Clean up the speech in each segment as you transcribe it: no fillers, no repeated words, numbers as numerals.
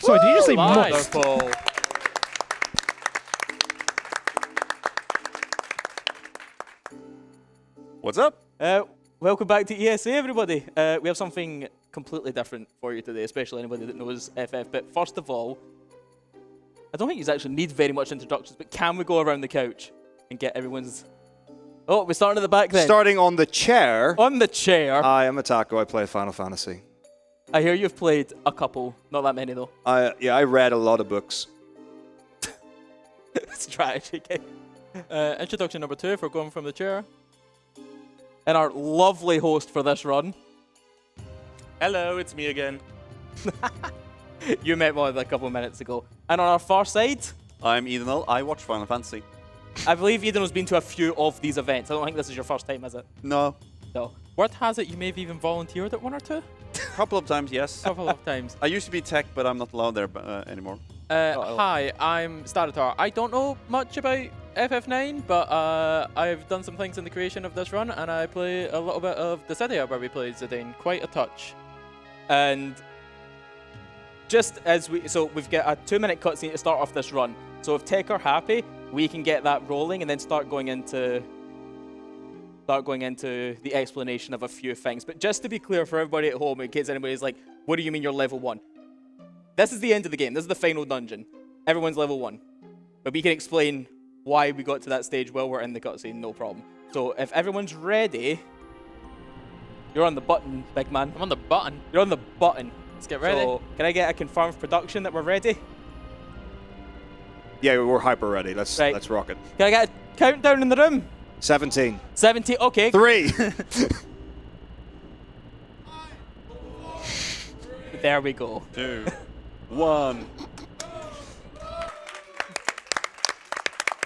Sorry, did you just say must? Wonderful. What's up? Welcome back to ESA, everybody. We have something completely different for you today, especially anybody that knows FF. But first of all, I don't think you actually need very much introductions, but can we go around the couch and get everyone's... Oh, we're starting at the back then. Starting on the chair. On the chair. I am a taco. I play Final Fantasy. I hear you've played a couple. Not that many, though. Yeah, I read a lot of books. Strategy game. Introduction number 2 if we're going from the chair. And our lovely host for this run. Hello, it's me again. You met me a couple of minutes ago. And on our far side, I'm Edenal. I watch Final Fantasy. I believe Eden has been to a few of these events. I don't think this is your first time, is it? No. No. Word has it you may have even volunteered at one or two? A couple of times, yes. A couple of times. I used to be tech, but I'm not allowed there anymore. Hi, I'm Staratar. I don't know much about FF9, but I've done some things in the creation of this run, and I play a little bit of Dissidia where we played Zidane. Quite a touch. And just as we've got a 2-minute cutscene to start off this run. So if tech are happy, we can get that rolling and then start going into the explanation of a few things. But just to be clear for everybody at home, in case anybody's like, what do you mean you're level 1? This is the end of the game. This is the final dungeon. Everyone's level 1. But we can explain why we got to that stage while we're in the cutscene, no problem. So if everyone's ready, you're on the button, big man. I'm on the button. You're on the button. Let's get ready. So can I get a confirmed production that we're ready? Yeah, we're hyper ready. Let's rock it. Can I get a countdown in the room? 17. 17, okay. 3. There we go. 2, 1.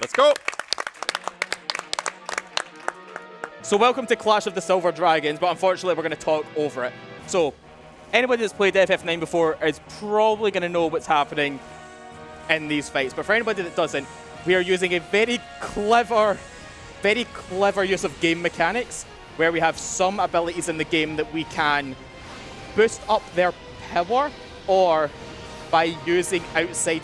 Let's go. So welcome to Clash of the Silver Dragons, but unfortunately we're going to talk over it. So anybody that's played FF9 before is probably going to know what's happening in these fights. But for anybody that doesn't, we are using a very clever use of game mechanics where we have some abilities in the game that we can boost up their power or by using outside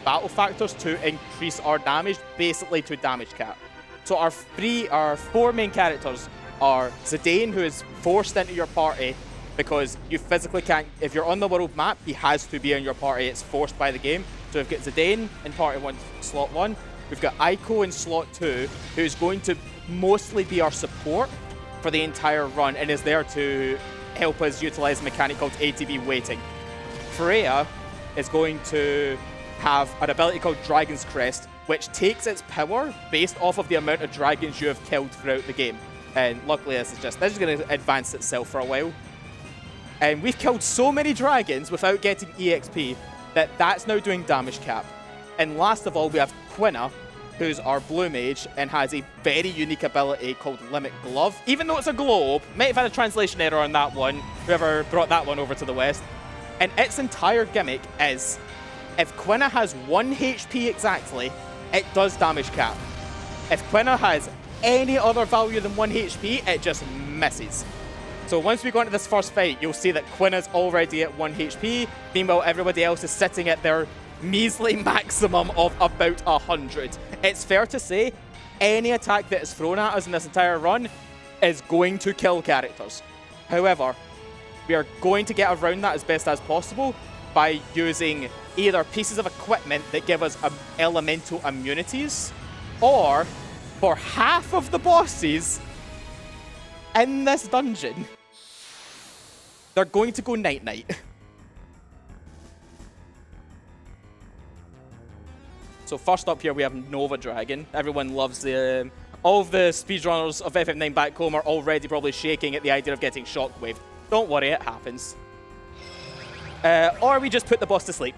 battle factors to increase our damage, basically to damage cap. So our 4 main characters are Zidane, who is forced into your party because you physically can't, if you're on the world map, he has to be in your party. It's forced by the game. So we've got Zidane in party 1, slot 1. We've got Aiko in slot 2, who's going to mostly be our support for the entire run and is there to help us utilize a mechanic called ATB waiting. Freya is going to have an ability called Dragon's Crest, which takes its power based off of the amount of dragons you have killed throughout the game. And luckily this is going to advance itself for a while. And we've killed so many dragons without getting EXP that that's now doing damage cap. And last of all, we have Quina, who's our blue mage and has a very unique ability called Limit Glove. Even though it's a globe, might have had a translation error on that one, whoever brought that one over to the West. And its entire gimmick is, if Quina has 1 HP exactly, it does damage cap. If Quina has any other value than 1 HP, it just misses. So once we go into this first fight, you'll see that Quina's already at 1 HP. Meanwhile, everybody else is sitting at their measly maximum of about 100. It's fair to say, any attack that is thrown at us in this entire run is going to kill characters. However, we are going to get around that as best as possible by using either pieces of equipment that give us elemental immunities, or for half of the bosses in this dungeon, they're going to go night-night. So first up here we have Nova Dragon. Everyone loves the... all of the speedrunners of FF9 back home are already probably shaking at the idea of getting Shockwave. Don't worry, it happens. Or we just put the boss to sleep.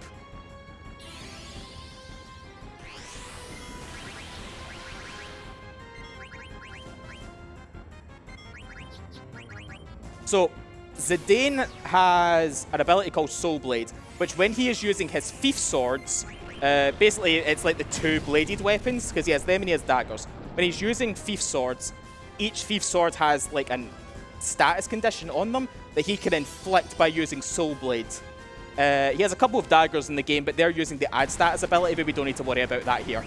So Zidane has an ability called Soul Blade, which when he is using his Thief Swords, basically it's like the 2-bladed weapons, because he has them and he has daggers. When he's using Thief Swords, each Thief Sword has like a status condition on them that he can inflict by using Soul Blade. He has a couple of daggers in the game, but they're using the add status ability, but we don't need to worry about that here.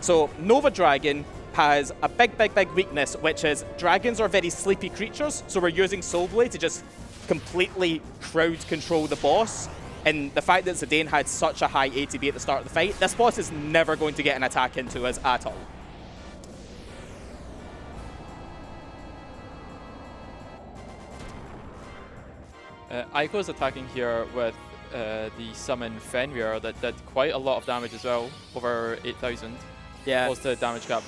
So Nova Dragon has a big weakness, which is dragons are very sleepy creatures, so we're using Soul Blade to just completely crowd control the boss. And the fact that Zidane had such a high ATB at the start of the fight, this boss is never going to get an attack into us at all. Aiko is attacking here with the summon Fenrir that did quite a lot of damage as well, over 8,000. Yeah. Close to damage cap.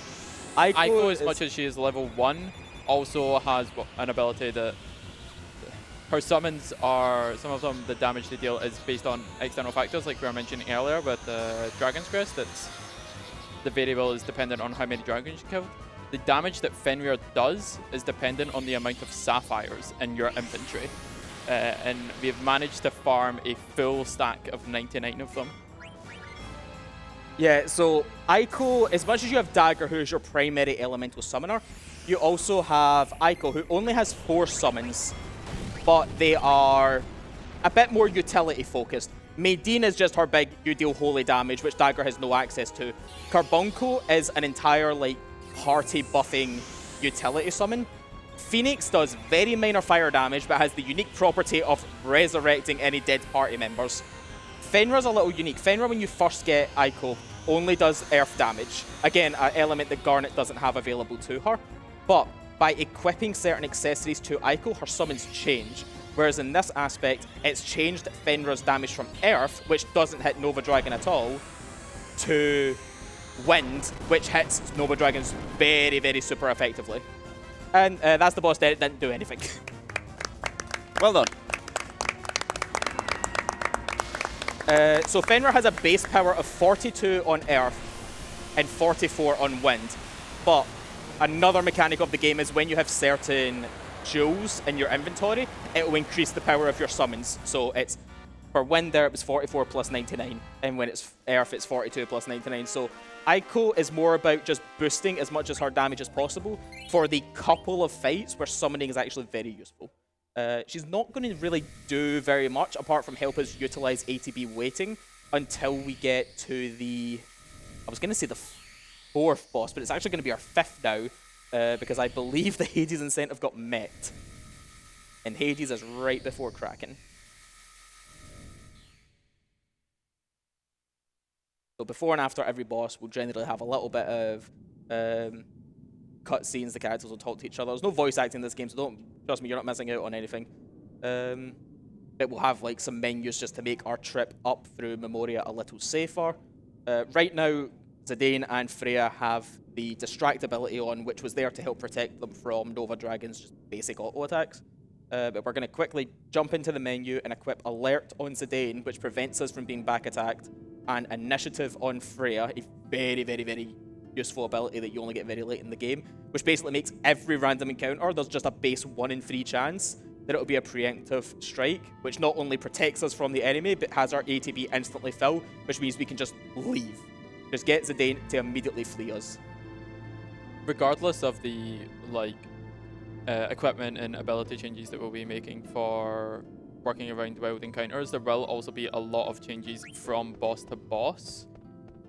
Aiko, as much as she is level 1, also has an ability that her summons are, some of them, the damage they deal is based on external factors, like we were mentioning earlier with Dragon's Crest. That's, the variable is dependent on how many dragons you kill. The damage that Fenrir does is dependent on the amount of sapphires in your inventory. And we've managed to farm a full stack of 99 of them. Yeah, so Aiko, as much as you have Dagger, who is your primary elemental summoner, you also have Aiko, who only has 4 summons, but they are a bit more utility focused. Maydeen is just her big, you deal holy damage, which Dagger has no access to. Carbuncle is an entire, like, party buffing utility summon. Phoenix does very minor fire damage, but has the unique property of resurrecting any dead party members. Fenrir's a little unique. Fenrir, when you first get Aiko, only does earth damage. Again, an element that Garnet doesn't have available to her. But by equipping certain accessories to Aiko, her summons change. Whereas in this aspect, it's changed Fenrir's damage from earth, which doesn't hit Nova Dragon at all, to wind, which hits Nova Dragons very super effectively. And that's the boss dead. It didn't do anything. Well done. So Fenrir has a base power of 42 on earth and 44 on wind. But another mechanic of the game is when you have certain jewels in your inventory, it will increase the power of your summons. So it's, for wind there, it was 44 plus 99. And when it's earth, it's 42 plus 99. So Aiko is more about just boosting as much as her damage as possible for the couple of fights where summoning is actually very useful. She's not going to really do very much apart from help us utilize ATB waiting until we get to the, I was going to say the 4th boss, but it's actually going to be our 5th now because I believe the Hades incentive got met. And Hades is right before Kraken. So before and after every boss, we'll generally have a little bit of cutscenes. The characters will talk to each other. There's no voice acting in this game, so don't, trust me, you're not missing out on anything. But we'll have like some menus just to make our trip up through Memoria a little safer. Right now, Zidane and Freya have the Distract ability on, which was there to help protect them from Nova Dragon's just basic auto attacks. But we're going to quickly jump into the menu and equip Alert on Zidane, which prevents us from being back attacked, and Initiative on Freya, a very useful ability that you only get very late in the game, which basically makes every random encounter, there's just a base 1 in 3 chance that it'll be a preemptive strike, which not only protects us from the enemy, but has our ATB instantly fill, which means we can just leave. Just get Zidane to immediately flee us. Regardless of the equipment and ability changes that we'll be making for working around wild encounters, there will also be a lot of changes from boss to boss.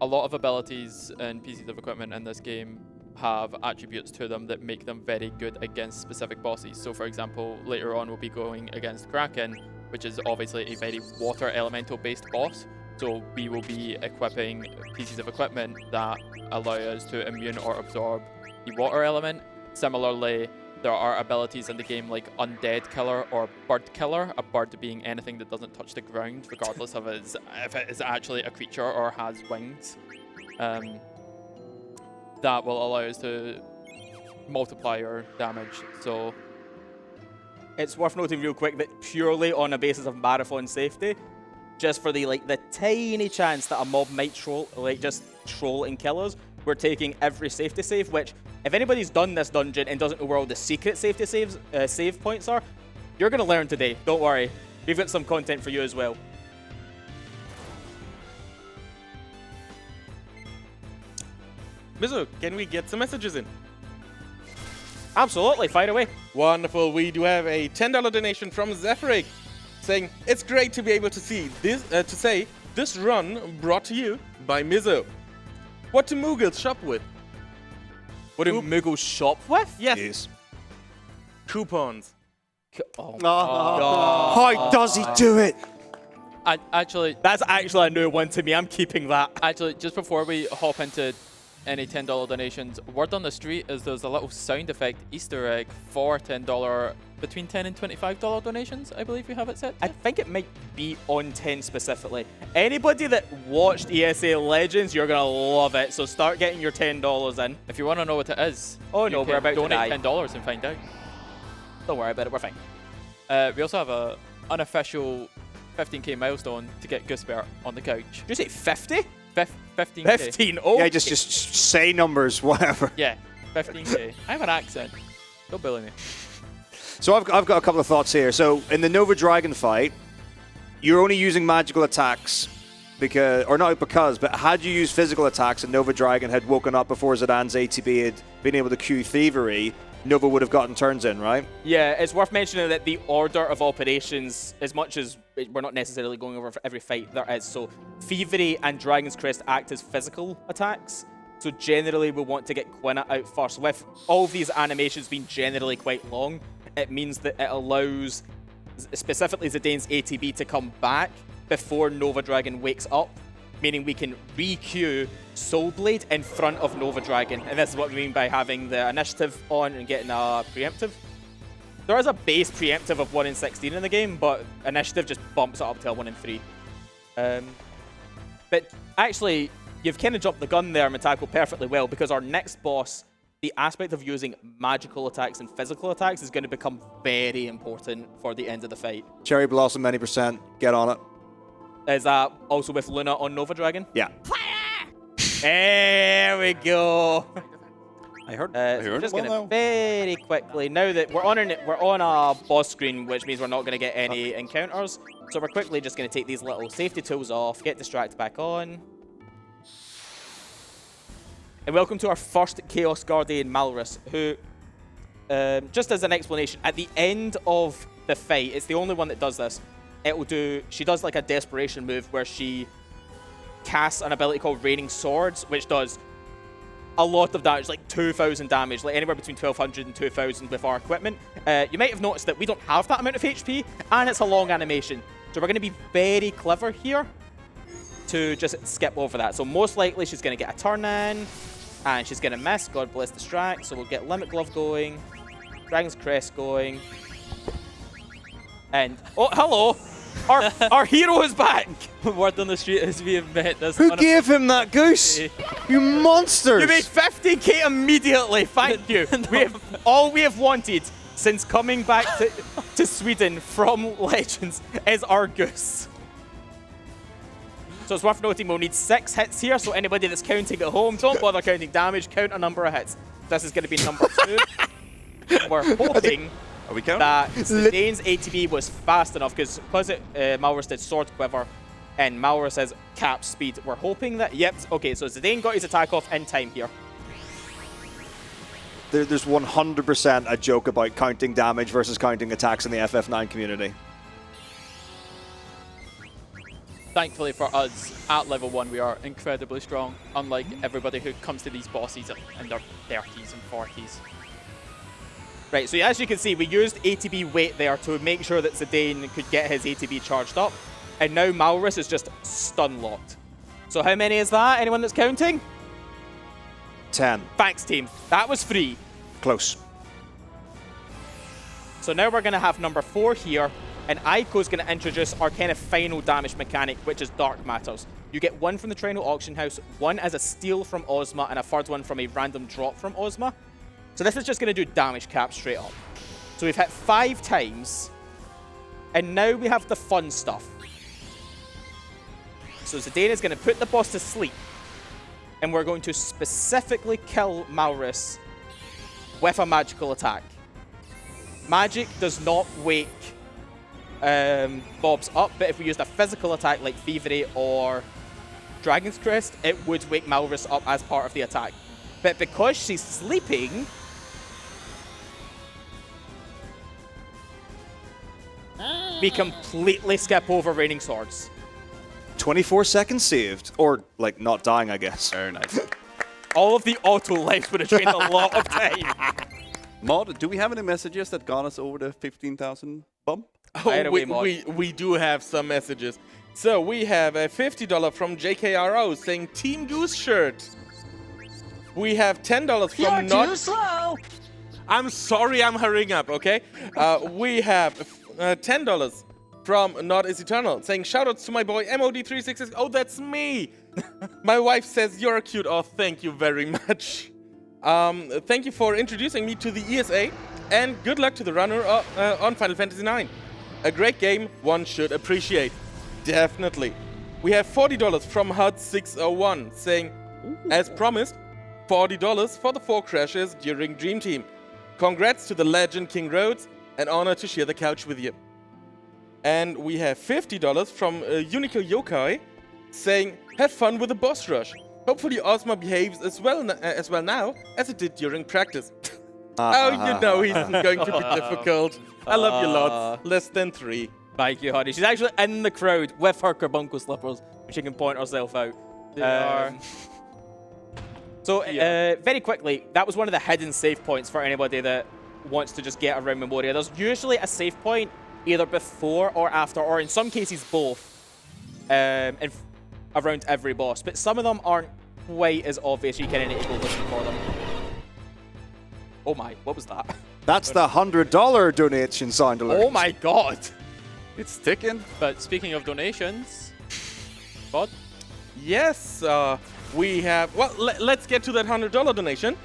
A lot of abilities and pieces of equipment in this game have attributes to them that make them very good against specific bosses. So for example, later on we'll be going against Kraken, which is obviously a very water elemental based boss. So we will be equipping pieces of equipment that allow us to immune or absorb the water element. Similarly, there are abilities in the game like Undead Killer or Bird Killer, a bird being anything that doesn't touch the ground, regardless of if it is actually a creature or has wings. That will allow us to multiply our damage. So it's worth noting real quick that purely on a basis of marathon safety, just for the tiny chance that a mob might troll and kill us, we're taking every safety save, which, if anybody's done this dungeon and doesn't know where all the secret safety save points are, you're going to learn today. Don't worry. We've got some content for you as well. Mizzow, can we get some messages in? Absolutely. Fire away. Wonderful. We do have a $10 donation from Zephyric. saying it's great to be able to see this, to say this run brought to you by MrMizzow. What do Mughals shop with? What do Mughals shop with? Yes, Yes. coupons. Oh, How does he do it? Actually, that's actually a new one to me. I'm keeping that. Actually, just before we hop into any $10 donations, word on the street is there's a little sound effect Easter egg for $10, between $10 and $25 donations, I believe we have it set. I think it might be on 10 specifically. Anybody that watched ESA Legends, you're going to love it. So start getting your $10 in. If you want to know what it is, Oh, you no, can we're about to donate die. $10 and find out. Don't worry about it. We're fine. We also have a unofficial 15k milestone to get Guspert on the couch. Did you say 50? 15k. 15. Oh, Yeah, just say numbers, whatever. Yeah, 15k. I have an accent. Don't bully me. So I've got a couple of thoughts here. So in the Nova Dragon fight, you're only using magical attacks because, or not because, but had you used physical attacks and Nova Dragon had woken up before Zidane's ATB had been able to cue Thievery, Nova would have gotten turns in, right? yeah, it's worth mentioning that the order of operations, as much as we're not necessarily going over for every fight there is, so Thievery and Dragon's Crest act as physical attacks. So generally we want to get Quina out first. With all of these animations being generally quite long, it means that it allows specifically Zidane's ATB to come back before Nova Dragon wakes up, meaning we can re-queue Soul Blade in front of Nova Dragon. And this is what we mean by having the initiative on and getting a preemptive. There is a base preemptive of 1 in 16 in the game, but initiative just bumps it up to a 1 in 3. But actually, you've kind of jumped the gun there, Mitako, perfectly well, because our next boss, the aspect of using magical attacks and physical attacks is going to become very important for the end of the fight. Cherry Blossom, many %, get on it. Is that also with Luna on Nova Dragon? Yeah. There we go. I heard. So we're just gonna very quickly, now that we're on a boss screen, which means we're not gonna get any encounters. So we're quickly just gonna take these little safety tools off, get Distract back on. And welcome to our first Chaos Guardian, Maliris, who, just as an explanation, at the end of the fight, it's the only one that does this. She does like a desperation move where she casts an ability called Raining Swords, which does a lot of damage, like 2,000 damage, like anywhere between 1,200 and 2,000 with our equipment. You might have noticed that we don't have that amount of HP, and it's a long animation. So we're going to be very clever here to just skip over that. So most likely she's going to get a turn in, and she's going to miss. God bless Distract. So we'll get Limit Glove going, Dragon's Crest going, and oh, hello! Our hero is back! Word on the street is we have met this. Who gave him that goose? You monsters! You made 50k immediately, thank you. All we have wanted since coming back to Sweden from Legends is our goose. So it's worth noting we'll need 6 hits here, so anybody that's counting at home, don't bother counting damage, count a number of hits. This is going to be number 2. We're hoping Are we counting? that Zidane's ATB was fast enough, because Maliris did Sword Quiver, and Maliris says cap speed. We're hoping that, yep, okay, so Zidane got his attack off in time here. There's 100% a joke about counting damage versus counting attacks in the FF9 community. Thankfully for us, at level 1 we are incredibly strong, unlike everybody who comes to these bosses in their 30s and 40s. Right, so as you can see, we used ATB weight there to make sure that Zidane could get his ATB charged up, and now Maliris is just stun locked. So how many is that? Anyone that's counting? 10. Thanks, team. That was free. Close. So now we're going to have number 4 here, and Aiko's going to introduce our kind of final damage mechanic, which is Dark Matters. You get 1 from the Trino Auction House, 1 as a steal from Ozma, and a third one from a random drop from Ozma. So this is just going to do damage cap straight up. So we've hit 5 times, and now we have the fun stuff. So Zidane is going to put the boss to sleep, and we're going to specifically kill Maliris with a magical attack. Magic does not wake mobs up, but if we used a physical attack like Thievery or Dragon's Crest, it would wake Maliris up as part of the attack. But because she's sleeping, we completely skip over Raining Swords. 24 seconds saved. Or, like, not dying, I guess. Very nice. All of the auto lives would have drained a lot of time. Mod, do we have any messages that got us over the 15,000 bump? Fire away, Mod. We do have some messages. So we have a $50 from JKRO saying Team Goose shirt. We have $10 from You're too slow. I'm sorry, I'm hurrying up, okay? We have $10 from Not Is Eternal saying shoutouts to my boy MOD366. Oh, that's me. My wife says you're cute. Oh, thank you very much. Thank you for introducing me to the ESA, and good luck to the runner on Final Fantasy IX. A great game one should appreciate. Definitely. We have $40 from HUD601 saying, as promised, $40 for the 4 crashes during Dream Team. Congrats to the legend King Rhodes, an honor to share the couch with you. And we have $50 from Unico Yokai saying, have fun with the boss rush. Hopefully Ozma behaves as well now as it did during practice. Oh, you know he's going to be difficult. I love you lots. Less than 3. Thank you, honey. She's actually in the crowd with her carbuncle slippers, which she can point herself out. They are. So, very quickly, that was one of the hidden save points for anybody that wants to just get around Memoria. There's usually a save point either before or after, or in some cases both, around every boss. But some of them aren't quite as obvious. You kind of need to go looking for them. Oh my, what was that? That's the $100 donation sound alert. Oh my god. It's ticking. But speaking of donations, Bod? Yes, we have... Well, let's get to that $100 donation.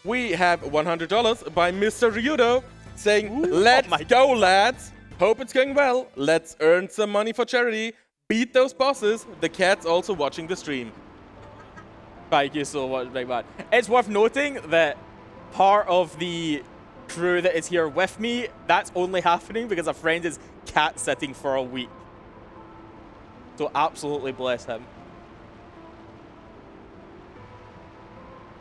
We have $100 by Mr. Ryudo saying, let's go, lads. Hope it's going well. Let's earn some money for charity. Beat those bosses. The cat's also watching the stream. Thank you so much, big man. It's worth noting that part of the crew that is here with me, that's only happening because a friend is cat sitting for a week. So absolutely bless him.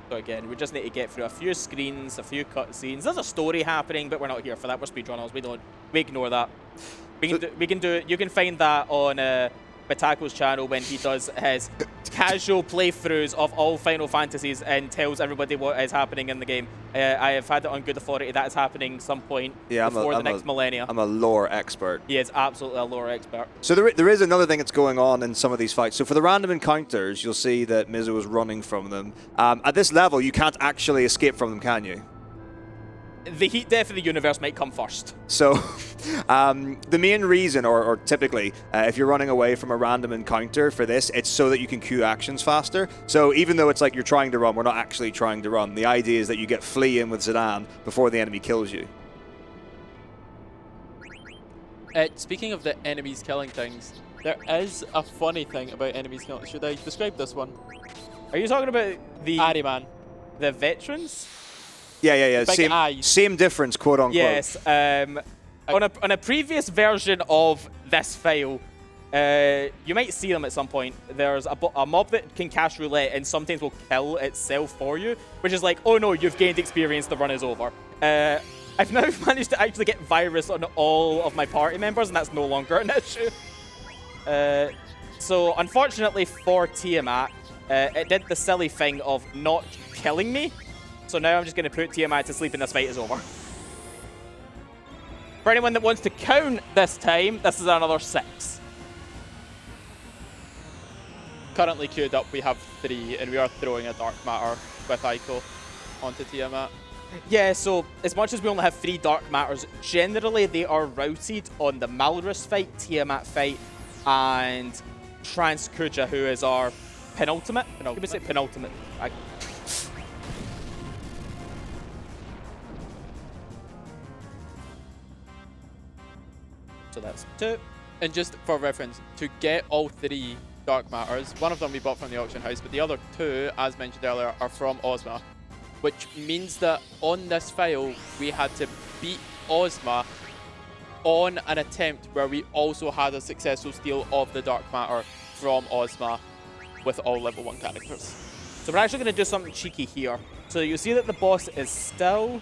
So again, we just need to get through a few screens, a few cutscenes. There's a story happening, but we're not here for that. We're speedrunners. We ignore that. We can do. You can find that on Batako's channel when he does his casual playthroughs of all Final Fantasies and tells everybody what is happening in the game. I have had it on good authority that is happening some point before the next millennia. I'm a lore expert. He is absolutely a lore expert. So there is another thing that's going on in some of these fights. So for the random encounters, you'll see that MrMizzow is running from them. At this level, you can't actually escape from them, can you? The heat death of the universe might come first. So the main reason, or typically, if you're running away from a random encounter for this, it's so that you can queue actions faster. So even though it's like you're trying to run, we're not actually trying to run. The idea is that you get flee in with Zidane before the enemy kills you. Speaking of the enemies killing things, there is a funny thing about enemies killing. Should I describe this one? Are you talking about the Ariman. the veterans? Yeah. Big eyes. Same difference, quote unquote. Yes. On a previous version of this file, you might see them at some point. There's a mob that can cast roulette and sometimes will kill itself for you, which is like, oh no, you've gained experience, the run is over. I've now managed to actually get virus on all of my party members, and that's no longer an issue. So unfortunately for Tiamat, it did the silly thing of not killing me. So now I'm just going to put Tiamat to sleep and this fight is over. For anyone that wants to count this time, this is another 6. Currently queued up, we have 3, and we are throwing a Dark Matter with Aiko onto Tiamat. Yeah, so as much as we only have 3 Dark Matters, generally they are routed on the Maliris fight, Tiamat fight, and Trance Kuja, who is our penultimate. Can we say penultimate? So that's 2. And just for reference, to get all 3 Dark Matters, one of them we bought from the auction house, but the other 2, as mentioned earlier, are from Ozma, which means that on this file, we had to beat Ozma on an attempt where we also had a successful steal of the Dark Matter from Ozma with all level 1 characters. So we're actually going to do something cheeky here. So you see that the boss is still...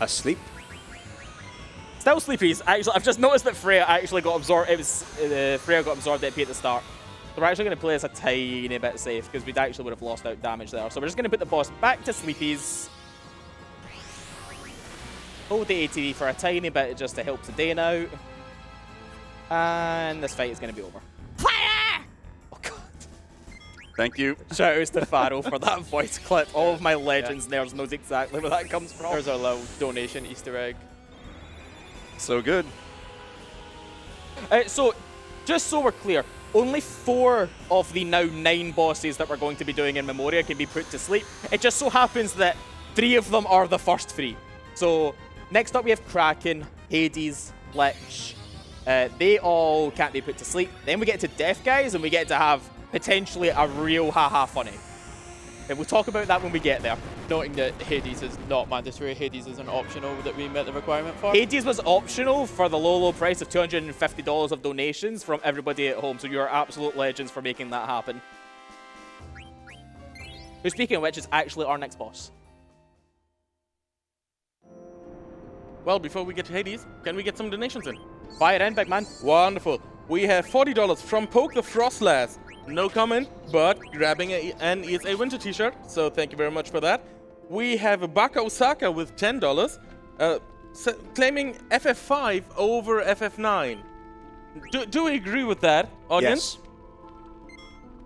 Asleep? Still Sleepy's. Actually, I've just noticed that Freya actually got absorbed. It was Freya got absorbed at the start. So we're actually going to play this a tiny bit safe because we actually would have lost out damage there. So we're just going to put the boss back to Sleepy's. Hold the ATV for a tiny bit just to help Zidane out. And this fight is going to be over. Fire! Oh, God. Thank you. Shout out to Pharaoh for that voice clip. All of my legends nerds knows exactly where that comes from. There's our little donation Easter egg. So good. So, just so we're clear, only 4 of the now 9 bosses that we're going to be doing in Memoria can be put to sleep. It just so happens that 3 of them are the first 3. So, next up we have Kraken, Hades, Lich. They all can't be put to sleep. Then we get to Deathguise and we get to have potentially a real haha funny. And we'll talk about that when we get there. Noting that Hades is not mandatory, Hades is an optional that we met the requirement for. Hades was optional for the low price of $250 of donations from everybody at home, so you're absolute legends for making that happen. Who, speaking of which, is actually our next boss. Well, before we get to Hades, can we get some donations in? Fire in, big man. Wonderful. We have $40 from Poke the Frostlass. No comment, but grabbing an ESA Winter t-shirt, so thank you very much for that. We have a Baka Osaka with $10, claiming FF5 over FF9. Do we agree with that, audience?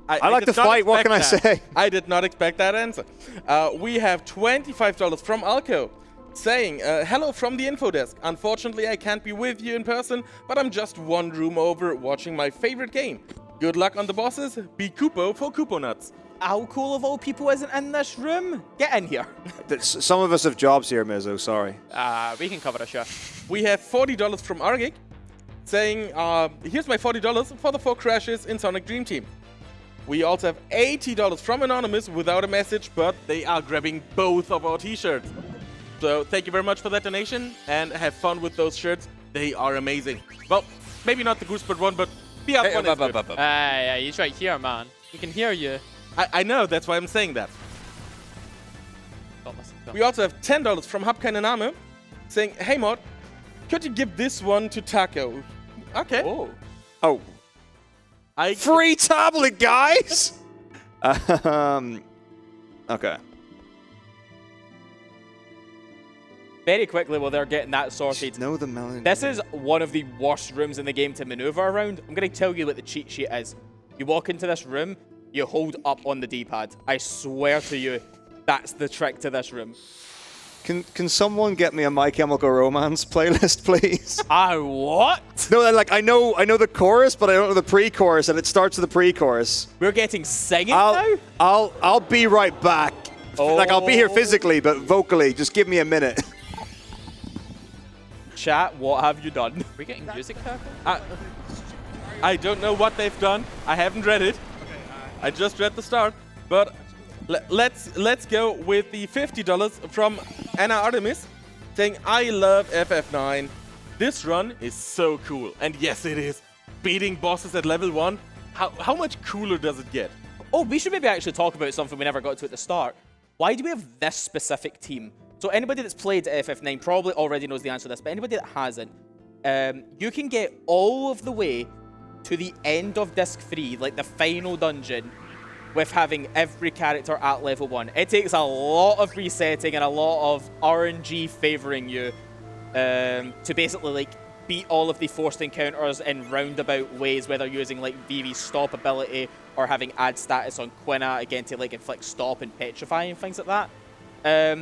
Yes. I like to fight, what can I say? I did not expect that answer. We have $25 from Alco, saying, hello from the info desk. Unfortunately, I can't be with you in person, but I'm just one room over watching my favorite game. Good luck on the bosses. Be Kupo for Kupo Nuts. Alcohol of all people isn't in this room. Get in here. Some of us have jobs here, Mizzow, sorry. We can cover a shot. We have $40 from Argik, saying, here's my $40 for the 4 crashes in Sonic Dream Team. We also have $80 from Anonymous without a message, but they are grabbing both of our t-shirts. So thank you very much for that donation, and have fun with those shirts. They are amazing. Well, maybe not the Goosebird one, but the other one is good. Hey, he's right here, man. We can hear you. I know, that's why I'm saying that. We also have $10 from Hubkain and Ame, saying, hey Mod, could you give this one to Taco? Okay. Oh. Free tablet, guys! Okay. Very quickly while they're getting that sorted. Know the melody. This is one of the worst rooms in the game to maneuver around. I'm going to tell you what the cheat sheet is. You walk into this room, you hold up on the D-pad. I swear to you, that's the trick to this room. Can someone get me a My Chemical Romance playlist, please? What? No, like I know the chorus, but I don't know the pre-chorus, and it starts with the pre-chorus. We're getting singing now? I'll be right back. Oh. Like I'll be here physically, but vocally, just give me a minute. Chat, what have you done? Are we getting music tackle? I don't know what they've done. I haven't read it. I just read the start. But let's go with the $50 from Anna Artemis, saying, I love FF9. This run is so cool. And yes, it is. Beating bosses at level 1. How much cooler does it get? Oh, we should maybe actually talk about something we never got to at the start. Why do we have this specific team? So anybody that's played FF9 probably already knows the answer to this, but anybody that hasn't, you can get all of the way to the end of Disc 3, like the final dungeon, with having every character at level 1. It takes a lot of resetting and a lot of RNG favoring you to basically like beat all of the forced encounters in roundabout ways, whether using like Vivi's stop ability or having add status on Quina again to like inflict stop and petrify and things like that.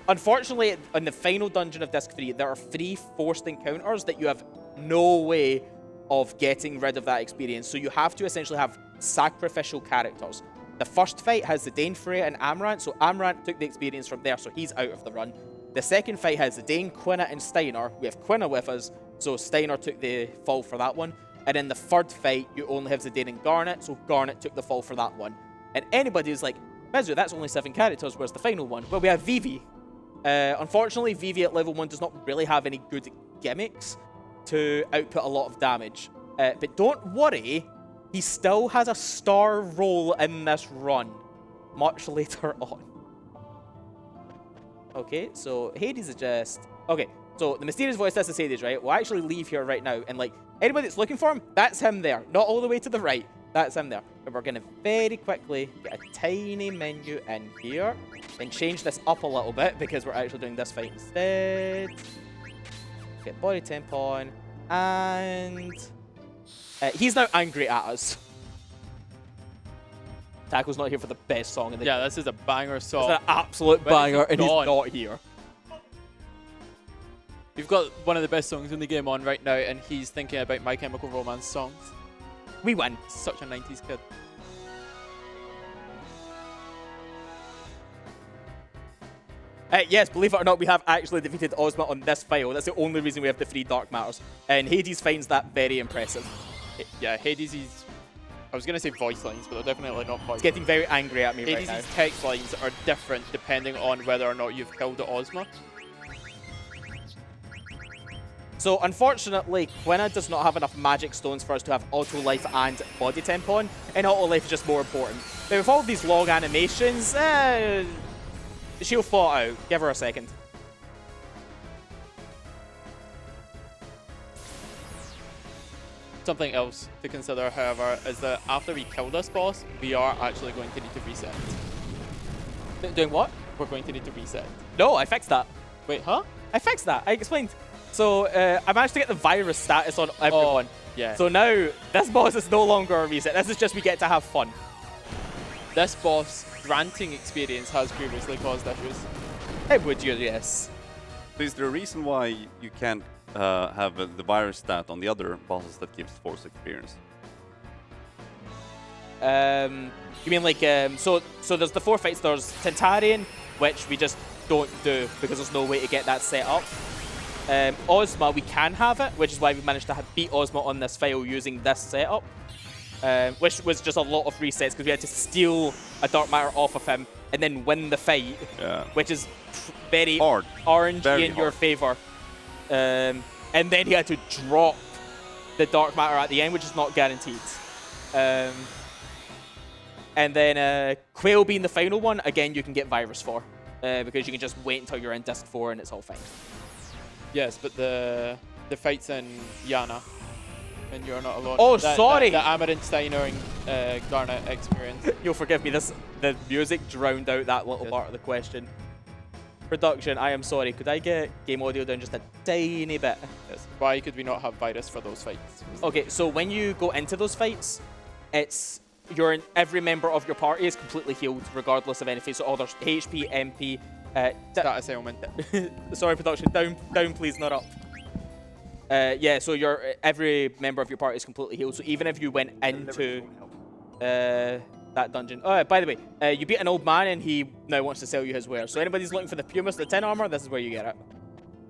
Unfortunately, in the final dungeon of Disc 3, there are 3 forced encounters that you have no way of getting rid of that experience. So you have to essentially have sacrificial characters. The first fight has Zidane, Freya, and Amrant. So Amrant took the experience from there, so he's out of the run. The second fight has Zidane, Quina, and Steiner. We have Quina with us, so Steiner took the fall for that one. And in the third fight, you only have Zidane and Garnet, so Garnet took the fall for that one. And anybody who's like, Mizzow, that's only 7 characters, where's the final one? Well, we have Vivi. Unfortunately, Vivi at level 1 does not really have any good gimmicks to output a lot of damage. But don't worry, he still has a star role in this run, much later on. Okay, so Hades is just... Okay, So the mysterious voice says to Hades, right? We'll actually leave here right now, and like anybody that's looking for him, that's him there, not all the way to the right. That's him there. But we're gonna very quickly get a tiny menu in here and change this up a little bit because we're actually doing this fight instead. Get body temp on, and he's now angry at us. Taco's not here for the best song in the game. Yeah, this is a banger song. It's an absolute banger, and he's not here. We've got one of the best songs in the game on right now, and he's thinking about My Chemical Romance songs. We win. Such a 90s kid. Yes, believe it or not, we have actually defeated Ozma on this file. That's the only reason we have the 3 Dark Matters. And Hades finds that very impressive. Yeah, Hades' I was going to say voice lines, but they're definitely not voice He's getting very angry at me right now. Hades' text lines are different depending on whether or not you've killed the Ozma. So unfortunately, Quina does not have enough magic stones for us to have auto life and body temp on, and auto life is just more important. But with all of these long animations, she'll fall out. Give her a second. Something else to consider, however, is that after we kill this boss, we are actually going to need to reset. Doing what? We're going to need to reset. No, I fixed that. Wait, huh? I fixed that. I explained. So I managed to get the virus status on everyone. Yeah. So now this boss is no longer a reset. This is just we get to have fun. This boss granting experience has previously caused issues. It would, yes. So is there a reason why you can't have the virus stat on the other bosses that gives force experience? You mean like so there's the 4 fights. There's Tentarian, which we just don't do because there's no way to get that set up. Ozma, we can have it, which is why we managed to beat Ozma on this file using this setup, which was just a lot of resets because we had to steal a Dark Matter off of him and then win the fight, which is very hard, orangey in your favor. And then he had to drop the Dark Matter at the end, which is not guaranteed. And then Quail being the final one, again, you can get Virus for, because you can just wait until you're in Disc 4 and it's all fine. Yes, but the fights in Yana, and you're not alone. Oh, sorry! The Amaranth Steiner and Garnet experience. You'll forgive me, the music drowned out that little part of the question. Production, I am sorry. Could I get game audio down just a tiny bit? Yes. Why could we not have Virus for those fights? Okay, so when you go into those fights, every member of your party is completely healed regardless of anything. So all there's HP, MP, status ailment. Sorry, production, down please, not up. Yeah, so every member of your party is completely healed. So even if you went into that dungeon. Oh, by the way, you beat an old man and he now wants to sell you his wares. So anybody's looking for the Pumas, the 10 armor, this is where you get it.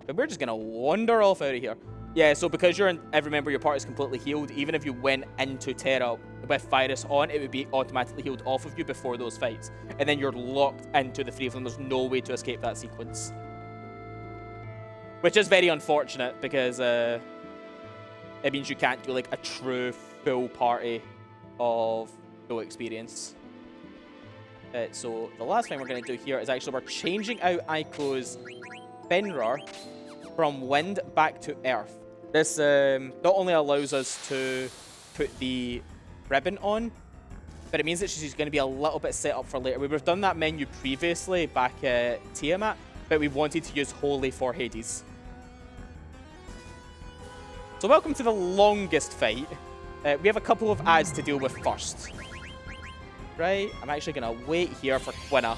But we're just gonna wander off out of here. Yeah, so because every member of your party is completely healed, even if you went into Terra with Virus on, it would be automatically healed off of you before those fights. And then you're locked into the 3 of them. There's no way to escape that sequence. Which is very unfortunate because it means you can't do like a true full party of no experience. So the last thing we're going to do here is actually we're changing out Aiko's Fenrir from wind back to earth. This not only allows us to put the ribbon on, but it means that she's going to be a little bit set up for later. We've done that menu previously back at Tiamat, but we wanted to use Holy for Hades. So welcome to the longest fight. We have a couple of ads to deal with first. Right, I'm actually going to wait here for Quina.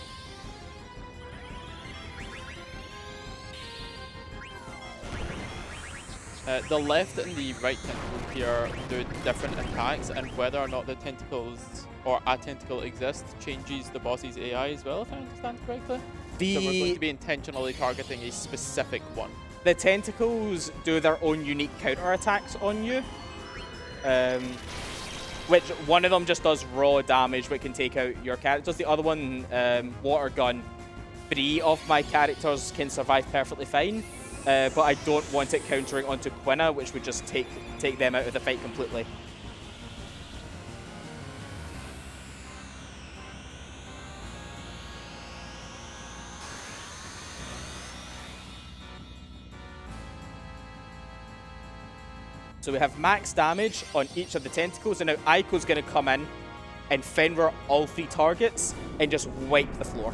The left and the right tentacles here do different attacks, and whether or not the tentacles or a tentacle exists changes the boss's AI as well, if I understand correctly. So we're going to be intentionally targeting a specific one. The tentacles do their own unique counter attacks on you. Which one of them just does raw damage but can take out your characters. The other one, water gun, 3 of my characters can survive perfectly fine. But I don't want it countering onto Quina, which would just take them out of the fight completely. So we have max damage on each of the tentacles, and now Aiko's going to come in and Fenrir all 3 targets and just wipe the floor.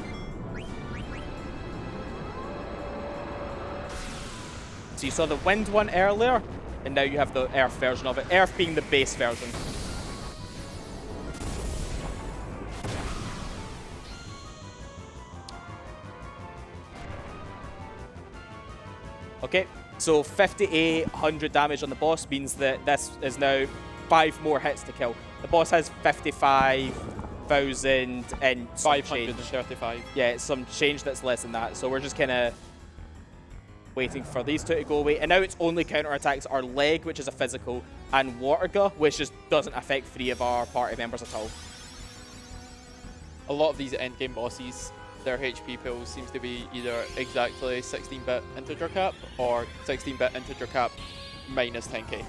So you saw the wind one earlier, and now you have the earth version of it, earth being the base version. Okay, so 5800 damage on the boss means that this is now 5 more hits to kill. The boss has 55,000 and some change. 535. Yeah, it's some change that's less than that. So we're just kind of waiting for these 2 to go away. And now its only counterattacks are Leg, which is a physical, and Waterga, which just doesn't affect 3 of our party members at all. A lot of these endgame bosses, their HP pool seems to be either exactly 16-bit integer cap or 16-bit integer cap minus 10k.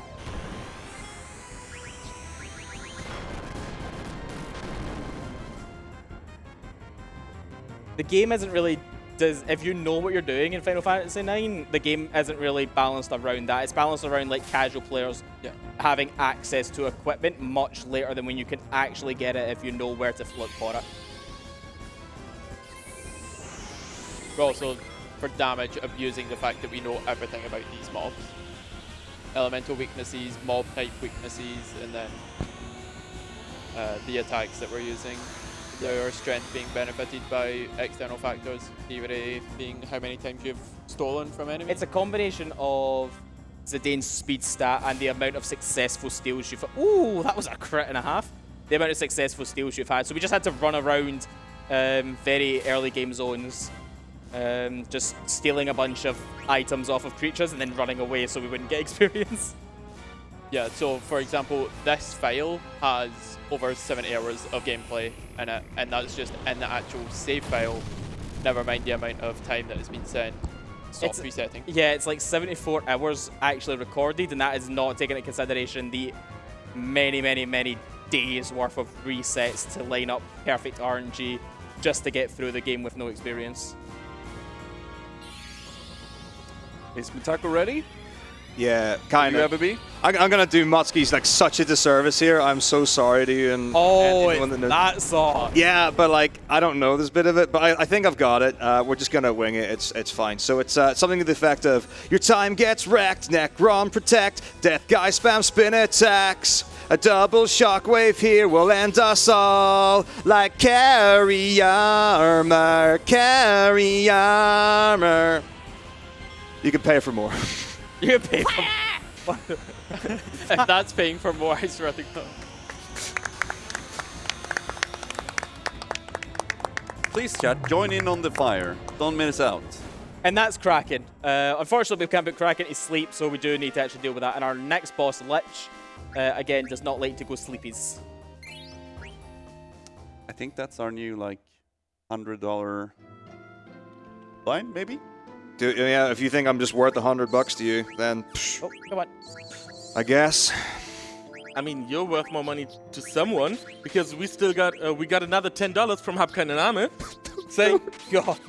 The game isn't really... If you know what you're doing in Final Fantasy IX, the game isn't really balanced around that. It's balanced around like casual players having access to equipment much later than when you can actually get it if you know where to look for it. We're also, for damage, abusing the fact that we know everything about these mobs. Elemental weaknesses, mob type weaknesses, and then the attacks that we're using. Their strength being benefited by external factors, theory being how many times you've stolen from enemies. It's a combination of Zidane's speed stat and the amount of successful steals you've... Ooh, that was a crit and a half. The amount of successful steals you've had. So we just had to run around very early game zones, just stealing a bunch of items off of creatures and then running away so we wouldn't get experience. Yeah, so for example, this file has over 70 hours of gameplay in it, and that's just in the actual save file, never mind the amount of time that has been sent. Stop resetting. Yeah, it's like 74 hours actually recorded, and that is not taking into consideration the many, many, many days worth of resets to line up perfect RNG just to get through the game with no experience. Is Mitako ready? Yeah, kind You ever be? I'm gonna do Mutski's like such a disservice here. I'm so sorry to you and anyone that knows. That song. Yeah, but like I don't know this bit of it, but I think I've got it. We're just gonna wing it. It's fine. So it's something to the effect of your time gets wrecked, Necron protect, Deathguise spam spin attacks. A double shockwave here will end us all. Like carry armor, carry armor. You can pay for more. You can pay for If that's paying for more, I swear to God. Please, chat, join in on the fire. Don't miss out. And that's Kraken. Unfortunately, we can't put Kraken to sleep, so we do need to actually deal with that. And our next boss, Lich, again, does not like to go sleepies. I think that's our new, like, $100 line, maybe? Yeah, if you think I'm just worth $100 to you, then Oh, come on. I guess. I mean, you're worth more money to someone because we still got we got another $10 from Habkanename saying, God.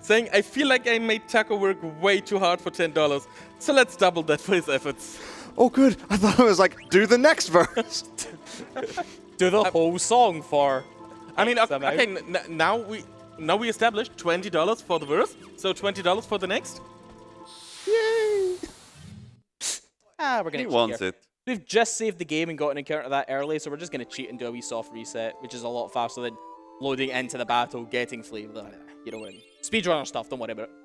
saying, I feel like I made Taco work way too hard for $10, so let's double that for his efforts. Oh, good. I thought it was like, do the next verse. Do the whole song for... I mean, somehow. okay, now we established $20 for the verse, so $20 for the next. Yay! We're going to He cheat wants here. it. We've just saved the game and got an encounter that early, so we're just going to cheat and do a wee soft reset, which is a lot faster than loading into the battle, getting flame. You know what I mean. Speedrunner stuff, don't worry about it.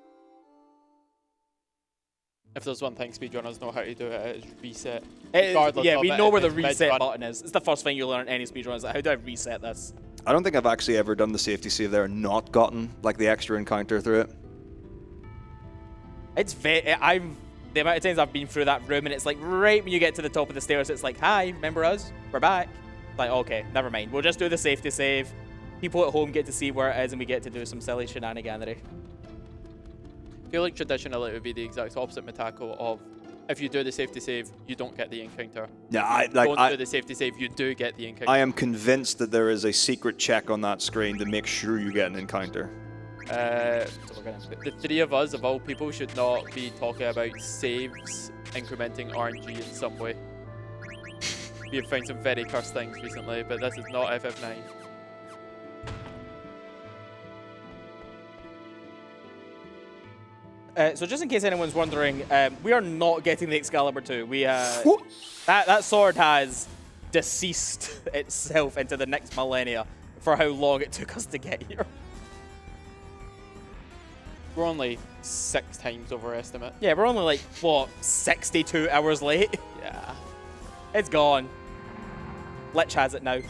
If there's one thing speedrunners know how to do it is reset. Yeah, we know where the if it's reset mid-run. button is. It's the first thing you learn in any speedrunners. How do I reset this? I don't think I've actually ever done the safety save there and not gotten like the extra encounter through it. It's the amount of times I've been through that room and it's like right when you get to the top of the stairs, it's like, hi, remember us? We're back. Like, okay, never mind. We'll just do the safety save. People at home get to see where it is and we get to do some silly shenaniganery. I feel like traditionally it would be the exact opposite Mitako of if you do the safety save, you don't get the encounter. Yeah, Don't do the safety save, you do get the encounter. I am convinced that there is a secret check on that screen to make sure you get an encounter. So we're gonna... The three of us, of all people, should not be talking about saves incrementing RNG in some way. We have found some very cursed things recently, but this is not FF9. So just in case anyone's wondering, we are not getting the Excalibur 2. We that sword has deceased itself into the next millennia for how long it took us to get here. We're only 6 times over estimate. Yeah, we're only like, what, 62 hours late? Yeah. It's gone. Lich has it now.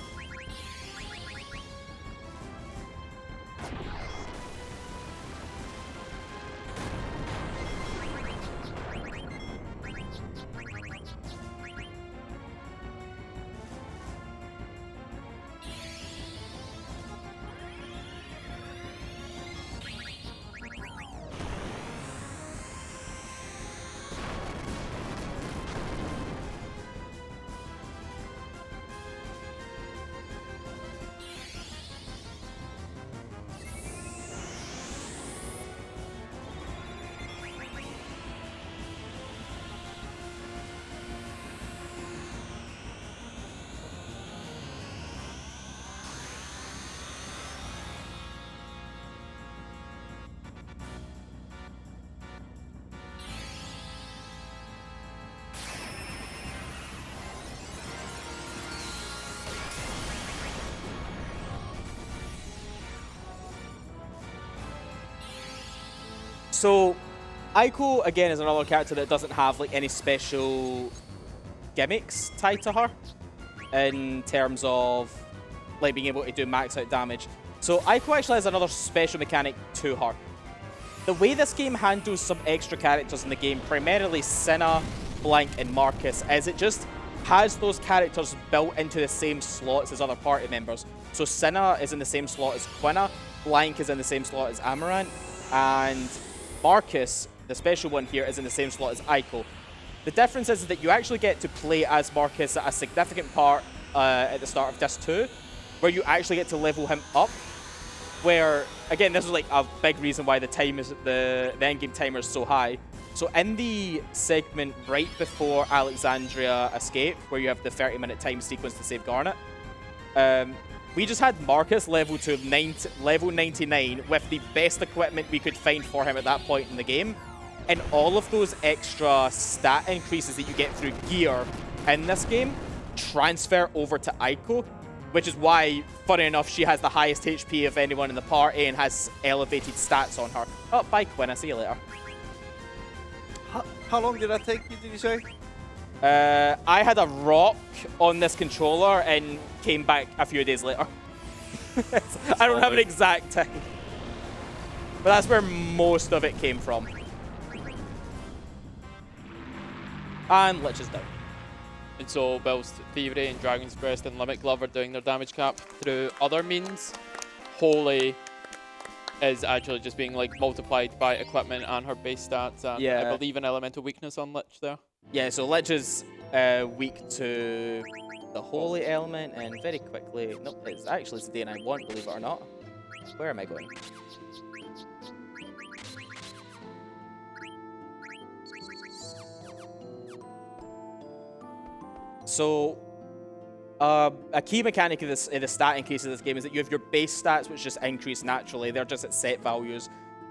So, Aiko, again, is another character that doesn't have like any special gimmicks tied to her in terms of like being able to do max out damage. So Aiko actually has another special mechanic to her. The way this game handles some extra characters in the game, primarily Cinna, Blank, and Marcus, is it just has those characters built into the same slots as other party members. So Cinna is in the same slot as Quina, Blank is in the same slot as Amaranth, and Marcus, the special one here, is in the same slot as Aiko. The difference is that you actually get to play as Marcus at a significant part at the start of Disc 2, where you actually get to level him up. Where, again, this is like a big reason why the time is the endgame timer is so high. So in the segment right before Alexandria Escape, where you have the 30-minute time sequence to save Garnet, we just had Marcus level to level 99 with the best equipment we could find for him at that point in the game. And all of those extra stat increases that you get through gear in this game transfer over to Aiko, which is why, funny enough, she has the highest HP of anyone in the party and has elevated stats on her. Oh, bye, Quinn. I'll see you later. How long did that take you, did you say? I had a rock on this controller and came back a few days later. I don't have an exact time. But that's where most of it came from. And Lich is down. And so whilst Thievery and Dragon's Breast and Limit Glove are doing their damage cap through other means, Holy is actually just being like multiplied by equipment and her base stats, and Yeah. I believe an elemental weakness on Lich there. Yeah, so Lich is weak to the Holy element, and very quickly... Nope, it's actually the day I want, believe it or not. Where am I going? So, a key mechanic of the stat increase of this game is that you have your base stats, which just increase naturally. They're just at set values.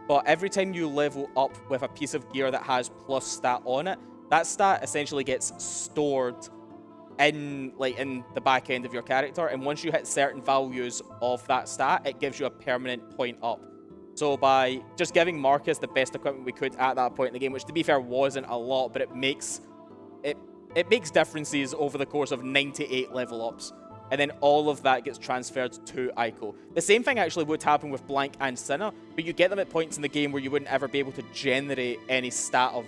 But every time you level up with a piece of gear that has plus stat on it, that stat essentially gets stored in the back end of your character. And once you hit certain values of that stat, it gives you a permanent point up. So by just giving Marcus the best equipment we could at that point in the game, which to be fair wasn't a lot, but it makes differences over the course of 98 level ups. And then all of that gets transferred to Aiko. The same thing actually would happen with Blank and Cinna, but you get them at points in the game where you wouldn't ever be able to generate any stats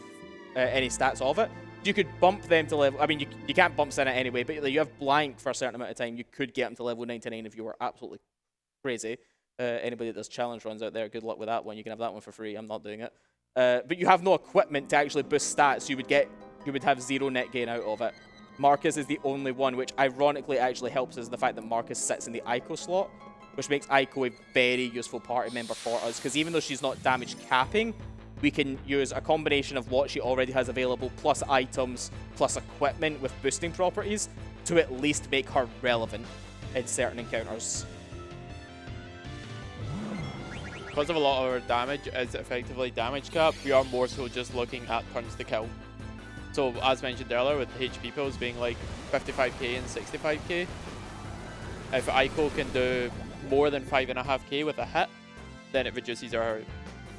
of it. You could bump them to level... I mean, you can't bump Cinna anyway, but you have Blank for a certain amount of time. You could get them to level 99 if you were absolutely crazy. Anybody that does challenge runs out there, good luck with that one. You can have that one for free. I'm not doing it. But you have no equipment to actually boost stats. You would have zero net gain out of it. Marcus is the only one, which ironically actually helps us in the fact that Marcus sits in the Aiko slot, which makes Aiko a very useful party member for us, because even though she's not damage capping, we can use a combination of what she already has available, plus items, plus equipment with boosting properties, to at least make her relevant in certain encounters. Because of a lot of our damage is effectively damage cap, we are more so just looking at turns to kill. So as mentioned earlier, with HP pills being like 55k and 65k, if Aiko can do more than 5.5k with a hit, then it reduces our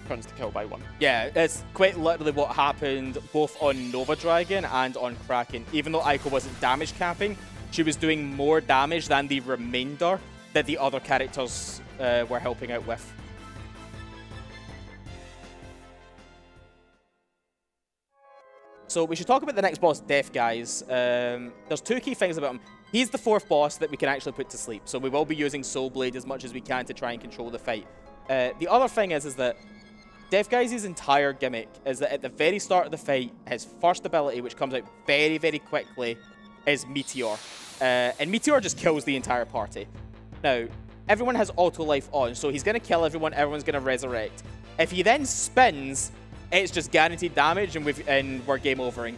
turns to kill by 1. Yeah, it's quite literally what happened both on Nova Dragon and on Kraken. Even though Aiko wasn't damage capping, she was doing more damage than the remainder that the other characters were helping out with. So we should talk about the next boss, Deathguise. There's 2 key things about him. He's the 4th boss that we can actually put to sleep, so we will be using Soul Blade as much as we can to try and control the fight. The other thing is that Deathguise's entire gimmick is that at the very start of the fight, his first ability, which comes out very, very quickly, is Meteor. And Meteor just kills the entire party. Now, everyone has auto life on, so he's going to kill everyone, everyone's going to resurrect. If he then spins, it's just guaranteed damage and we're game overing.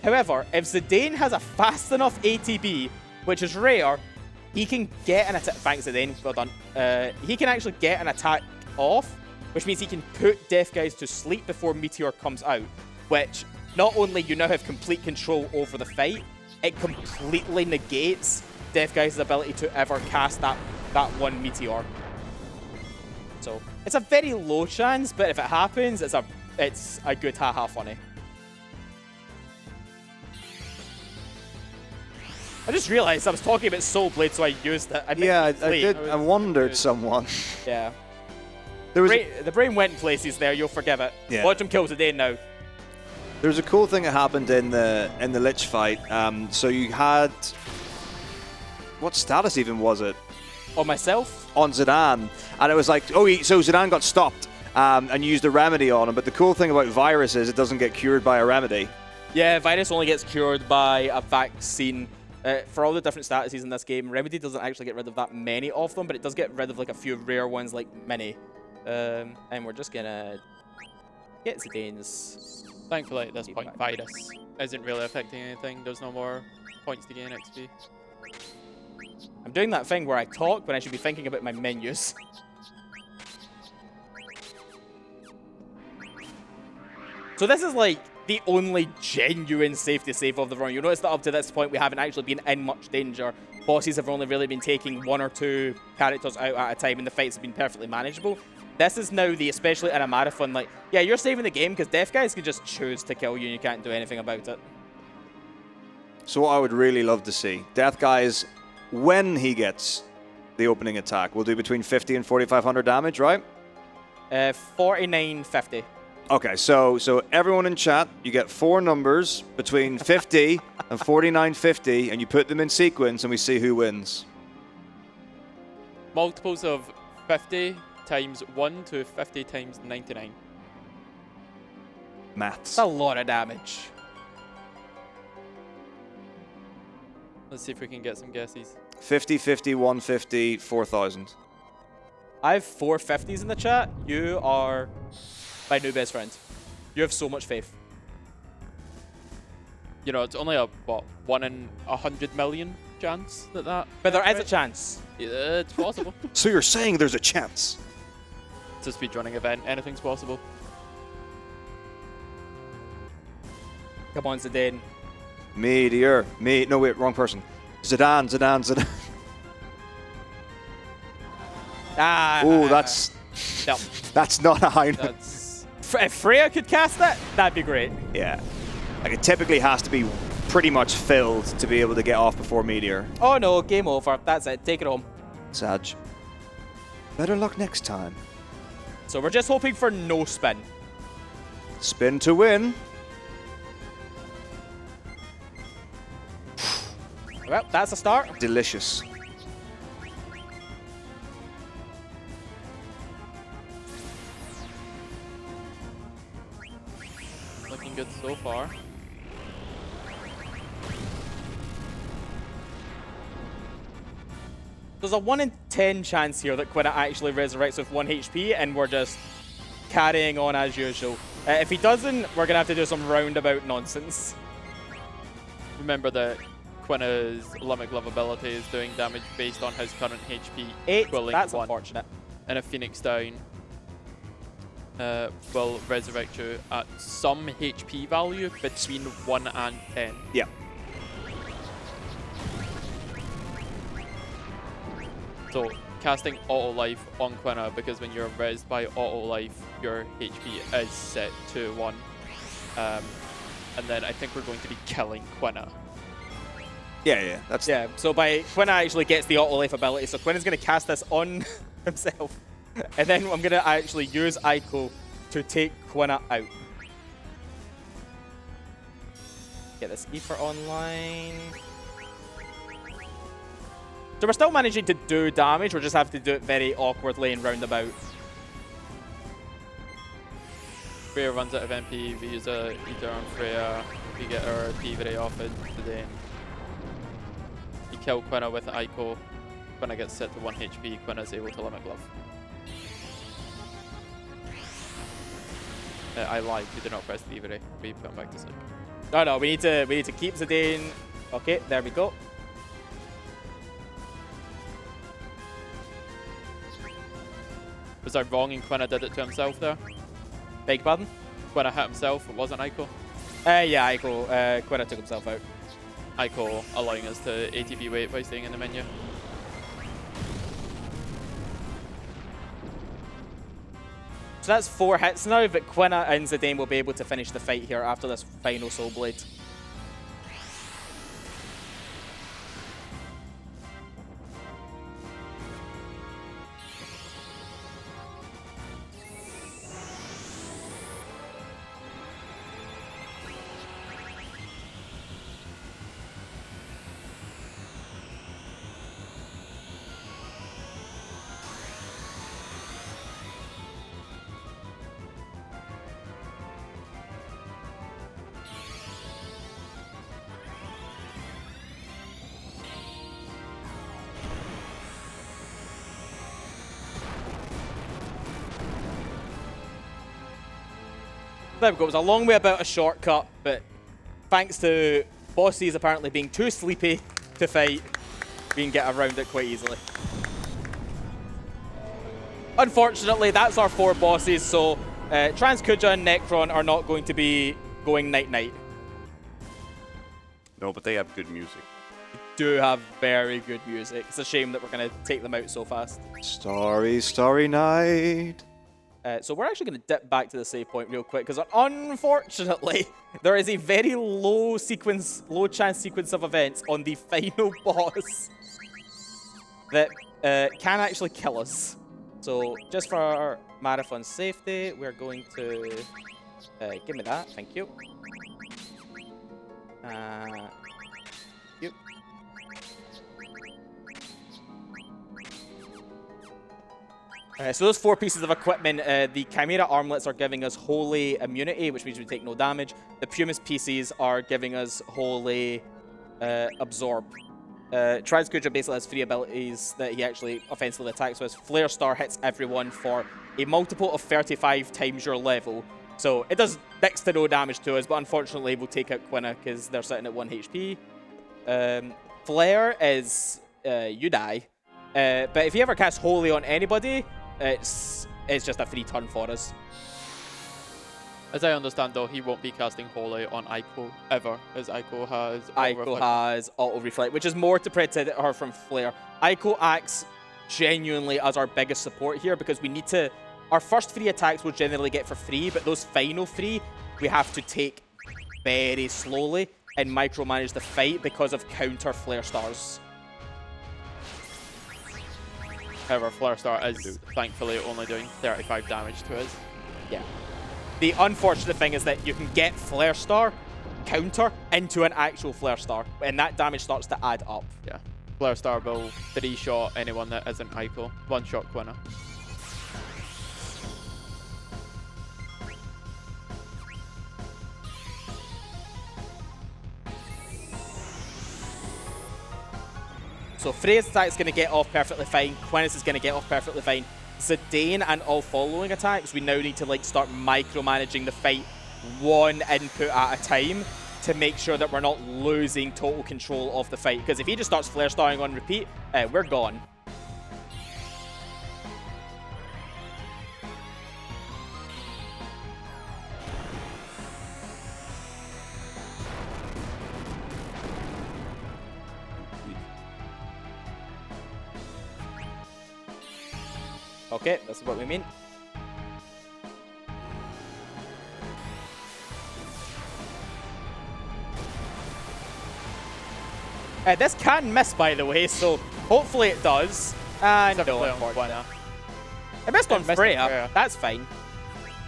However, if Zidane has a fast enough ATB, which is rare, he can get an attack. Thanks, Zidane. Well done. He can actually get an attack off, which means he can put Deathguise to sleep before Meteor comes out, which not only you now have complete control over the fight, it completely negates Deathguise's ability to ever cast that one Meteor. So it's a very low chance, but if it happens, it's a good haha funny. I just realized I was talking about Soul Blade, so I used it. I did. I wondered someone. Yeah. There was the brain went places there. You'll forgive it. Yeah. Watch him kill Zidane now. There was a cool thing that happened in the Lich fight. So you had, what status even was it? On myself? On Zidane, and it was like, so Zidane got stopped. And you used a remedy on him, but the cool thing about Virus is it doesn't get cured by a remedy. Yeah, Virus only gets cured by a vaccine. For all the different statuses in this game, Remedy doesn't actually get rid of that many of them, but it does get rid of like a few rare ones like Mini. And we're just gonna get Zidane's. Thankfully at this point, Virus isn't really affecting anything. There's no more points to gain XP. I'm doing that thing where I talk when I should be thinking about my menus. So this is like the only genuine safety save of the run. You'll notice that up to this point we haven't actually been in much danger. Bosses have only really been taking 1 or 2 characters out at a time and the fights have been perfectly manageable. This is now the, especially in a marathon, like, yeah, you're saving the game because Deathguise can just choose to kill you and you can't do anything about it. So what I would really love to see, Deathguise, when he gets the opening attack, will do between 50 and 4,500 damage, right? 4950. Okay, so everyone in chat, you get 4 numbers between 50 and 4950, and you put them in sequence, and we see who wins. Multiples of 50 times 1 to 50 times 99. Maths. That's a lot of damage. Let's see if we can get some guesses. 50, 50, 150, 4,000. I have 4 50s in the chat. You are my new best friend. You have so much faith. You know, it's only a, what, 1 in 100 million chance that. But there is a chance. Yeah, it's possible. So you're saying there's a chance? It's a speedrunning event. Anything's possible. Come on, Zidane. Meteor. No, wait, wrong person. Zidane. Ah. Oh, that's No. that's not a high number. That's If Freya could cast that, that'd be great. Yeah. Like, it typically has to be pretty much filled to be able to get off before Meteor. Oh no, game over. That's it. Take it home. Sag. Better luck next time. So we're just hoping for no spin. Spin to win. Well, that's a start. Delicious. looking good so far. There's a 1 in 10 chance here that Quina actually resurrects with 1 HP and we're just carrying on as usual. If he doesn't, we're going to have to do some roundabout nonsense. Remember that Quina's Limit Glove ability is doing damage based on his current HP 8, equaling that's 1. unfortunate. And a Phoenix down will resurrect you at some HP value between 1 and 10. Yeah. So casting Auto Life on Quina, because when you're rezzed by Auto Life, your HP is set to 1. And then I think we're going to be killing Quina. Yeah, that's Yeah, so Quina actually gets the auto life ability, so Quina's going to cast this on himself. And then I'm going to actually use Aiko to take Quina out. Get this Ether online. So we're still managing to do damage, we're just having to do it very awkwardly and roundabout. Freya runs out of MP, we use a Ether on Freya, we get our Thievery off it, then you kill Quina with Aiko. Quina gets set to 1 HP, Quina is able to Limit Glove. I lied, we did not press Thievery, we put him back to sleep. No, we need to keep Zidane. Okay, there we go. Was I wrong and Quina did it to himself there? Beg pardon? Quina hit himself, it wasn't Aiko. Yeah, Aiko. Quina took himself out. Aiko allowing us to ATB wait by staying in the menu. So that's 4 hits now, but Quina and Zidane will be able to finish the fight here after this final Soul Blade. There we go. It was a long way about a shortcut, but thanks to bosses apparently being too sleepy to fight, we can get around it quite easily. Unfortunately, that's our 4 bosses, so Trance Kuja and Necron are not going to be going night-night. No, but they have good music. Do have very good music. It's a shame that we're going to take them out so fast. Starry night. So we're actually going to dip back to the save point real quick, because unfortunately, there is a very low chance sequence of events on the final boss that can actually kill us. So just for our marathon safety, we're going to... give me that, thank you. So those 4 pieces of equipment, the Chimera armlets are giving us Holy Immunity, which means we take no damage. The Pumice pieces are giving us Holy Absorb. Trance Kuja basically has 3 abilities that he actually offensively attacks with. Flare Star hits everyone for a multiple of 35 times your level. So it does next to no damage to us, but unfortunately we'll take out Quina because they're sitting at 1 HP. Flare is you die. But if you ever cast Holy on anybody, it's just a free turn for us. As I understand, though, he won't be casting Holy on Aiko ever, as Aiko has Auto Reflect, which is more to protect her from Flare. Aiko acts genuinely as our biggest support here because we need to... Our first 3 attacks we'll generally get for free, but those final 3 we have to take very slowly and micromanage the fight because of counter Flare Stars. However, Flare Star is thankfully only doing 35 damage to us. Yeah. The unfortunate thing is that you can get Flare Star counter into an actual Flare Star, and that damage starts to add up. Yeah. Flare Star will 3-shot anyone that isn't Aiko. 1-shot Quina. So Freya's attack is going to get off perfectly fine. Quinnis is going to get off perfectly fine. Zidane and all following attacks, we now need to like start micromanaging the fight one input at a time to make sure that we're not losing total control of the fight. Because if he just starts flare starring on repeat, we're gone. Okay, that's what we mean. This can miss, by the way, so hopefully it does. And no, unfortunately. It missed on Freya. That's fine.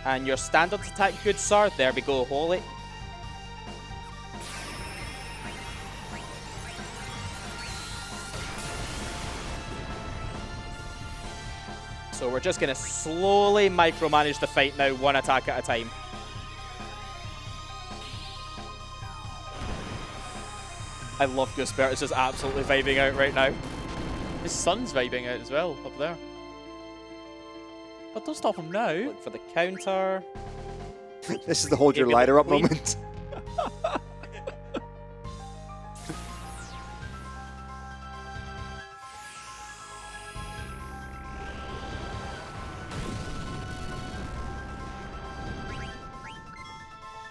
And your standard attack, good sir. There we go, Holy. So we're just going to slowly micromanage the fight now, one attack at a time. I love Goosebear. It's just absolutely vibing out right now. His son's vibing out as well, up there. But don't stop him now. Look for the counter. This is the hold your lighter up moment.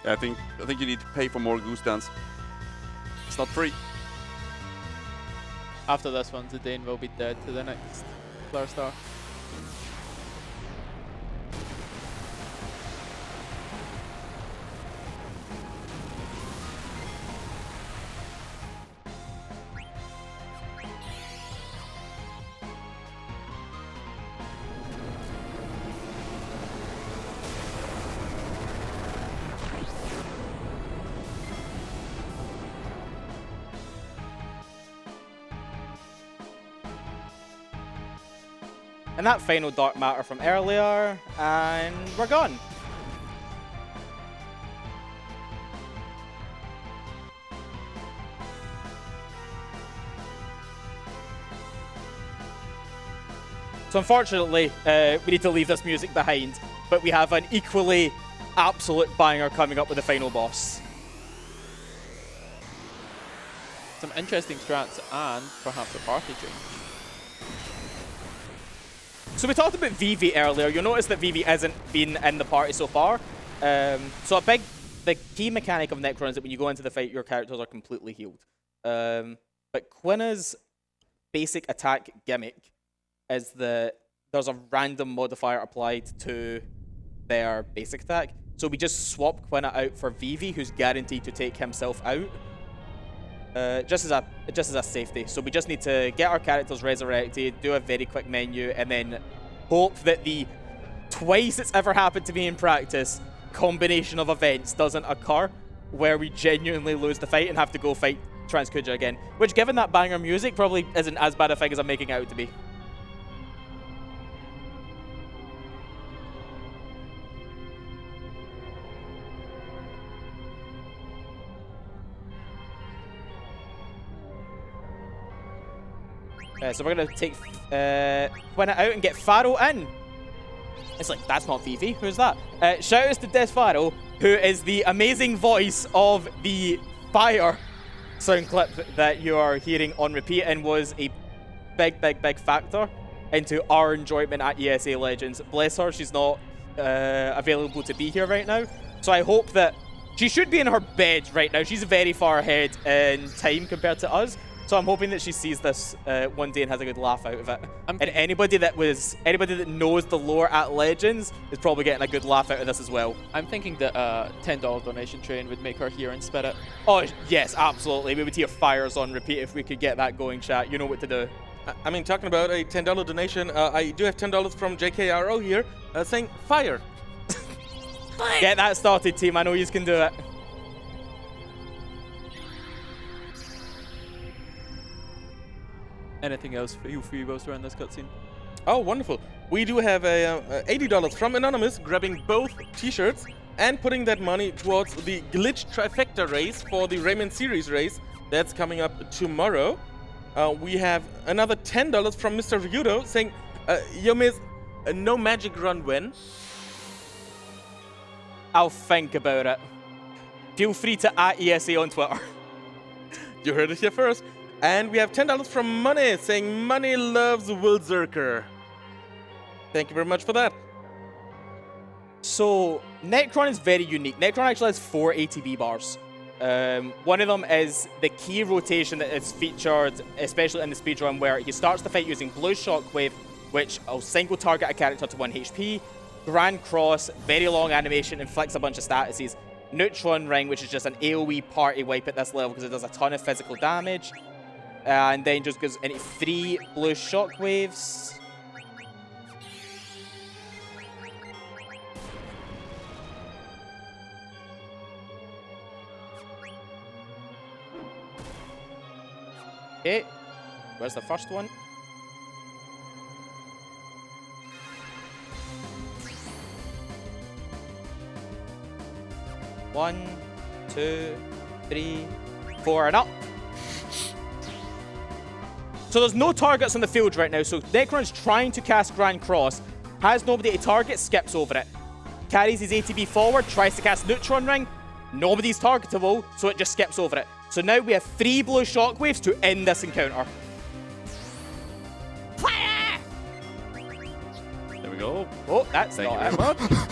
I think you need to pay for more Goose Dance. It's not free. After this one, Zidane will be dead to the next Flare Star. And that final Dark Matter from earlier, and we're gone. So unfortunately, we need to leave this music behind, but we have an equally absolute banger coming up with the final boss. Some interesting strats and perhaps a party change. So we talked about Vivi earlier. You'll notice that Vivi hasn't been in the party so far. So the key mechanic of Necron is that when you go into the fight, your characters are completely healed. But Quina's basic attack gimmick is that there's a random modifier applied to their basic attack. So we just swap Quina out for Vivi, who's guaranteed to take himself out. Just as a safety. So we just need to get our characters resurrected, do a very quick menu, and then hope that the twice it's ever happened to me in practice combination of events doesn't occur where we genuinely lose the fight and have to go fight Trance Kuja again. Which, given that banger music, probably isn't as bad a thing as I'm making it out to be. So we're going to take Quina out and get Pharaoh in. It's like, that's not Vivi. Who's that? Shout outs to Death Pharaoh, who is the amazing voice of the Fire sound clip that you are hearing on repeat and was a big factor into our enjoyment at ESA Legends. Bless her, she's not available to be here right now. So I hope that she should be in her bed right now. She's very far ahead in time compared to us. So I'm hoping that she sees this one day and has a good laugh out of it. And anybody that knows the lore at Legends is probably getting a good laugh out of this as well. I'm thinking that a $10 donation train would make her hear in spirit. Oh, yes, absolutely. We would hear Fires on repeat if we could get that going, chat. You know what to do. I mean, talking about a $10 donation, I do have $10 from JKRO here saying fire. Get that started, team. I know you can do it. Anything else for you whilst we're in this cutscene? Oh, wonderful. We do have a $80 from Anonymous, grabbing both t-shirts and putting that money towards the Glitch Trifecta race for the Rayman Series race. That's coming up tomorrow. We have another $10 from Mr. Ryudo saying, Yo, Miz, no magic run win. I'll think about it. Feel free to @ESA on Twitter. You heard it here first. And we have $10 from Money saying Money loves Wilzerker. Thank you very much for that. So, Necron is very unique. Necron actually has 4 ATB bars. One of them is the key rotation that is featured, especially in the speedrun, where he starts the fight using Blue Shockwave, which will single target a character to 1 HP. Grand Cross, very long animation, inflicts a bunch of statuses. Neutron Ring, which is just an AoE party wipe at this level because it does a ton of physical damage. And then just goes into 3 Blue Shockwaves. Okay, where's the first one? One, 2, 3, 4, and up. So there's no targets on the field right now, so Necron's trying to cast Grand Cross, has nobody to target, skips over it. Carries his ATB forward, tries to cast Neutron Ring, nobody's targetable, so it just skips over it. So now we have 3 Blue Shockwaves to end this encounter. Fire! There we go. Oh, that's Thank you not very it. much.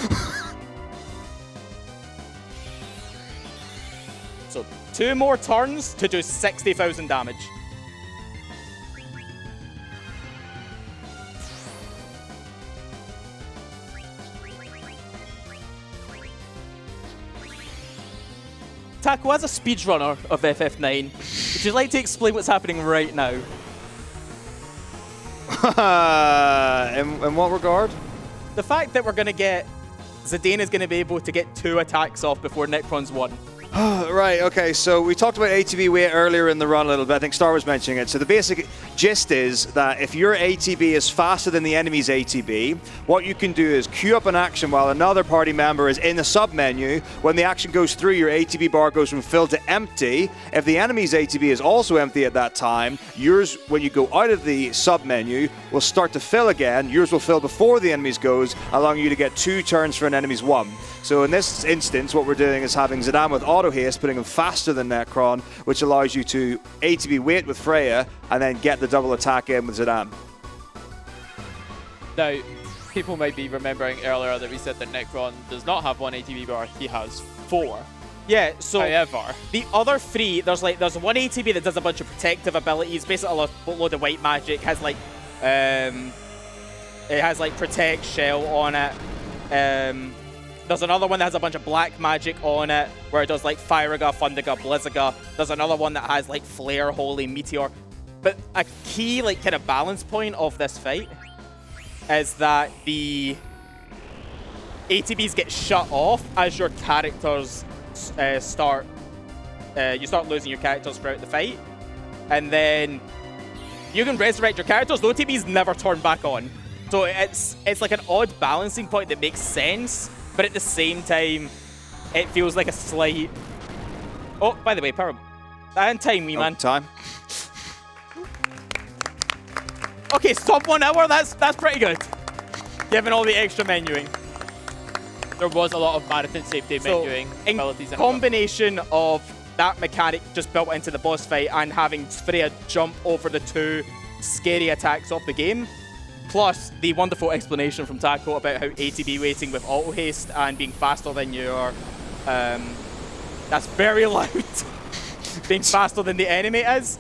So 2 more turns to do 60,000 damage. Taco, as a speedrunner of FF9, would you like to explain what's happening right now? In what regard? The fact that we're going to get... Zidane is going to be able to get 2 attacks off before Necron's 1. Right, okay, so we talked about ATB weight earlier in the run a little bit. I think Star was mentioning it. So the basic gist is that if your ATB is faster than the enemy's ATB, what you can do is queue up an action while another party member is in the sub-menu. When the action goes through, your ATB bar goes from full to empty. If the enemy's ATB is also empty at that time, yours, when you go out of the sub-menu, will start to fill again. Yours will fill before the enemy's goes, allowing you to get 2 turns for an enemy's 1. So in this instance, what we're doing is having Zidane with auto haste, putting him faster than Necron, which allows you to ATB wait with Freya and then get the double attack in with Zidane. Now, people might be remembering earlier that we said that Necron does not have 1 ATB bar, he has 4. Yeah, so However, the other 3, there's 1 ATB that does a bunch of protective abilities, basically a load of white magic, has like it has like protect, shell on it. There's another one that has a bunch of black magic on it, where it does like Fyriga, Fundiga, Blizziga. There's another one that has like Flare, Holy, Meteor. But a key like kind of balance point of this fight is that the ATBs get shut off as your characters you start losing your characters throughout the fight. And then you can resurrect your characters, the ATBs never turn back on. So it's like an odd balancing point that makes sense. But at the same time, it feels like a slight... Oh, by the way, power... And time, wee man. Time. Okay, sub 1 hour, that's pretty good. Given all the extra menuing. there was a lot of marathon safety menuing in abilities. combination of that mechanic just built into the boss fight and having Freya jump over the 2 scary attacks of the game, plus the wonderful explanation from Taco about how ATB waiting with auto haste and being faster than your that's very loud, being faster than the enemy is,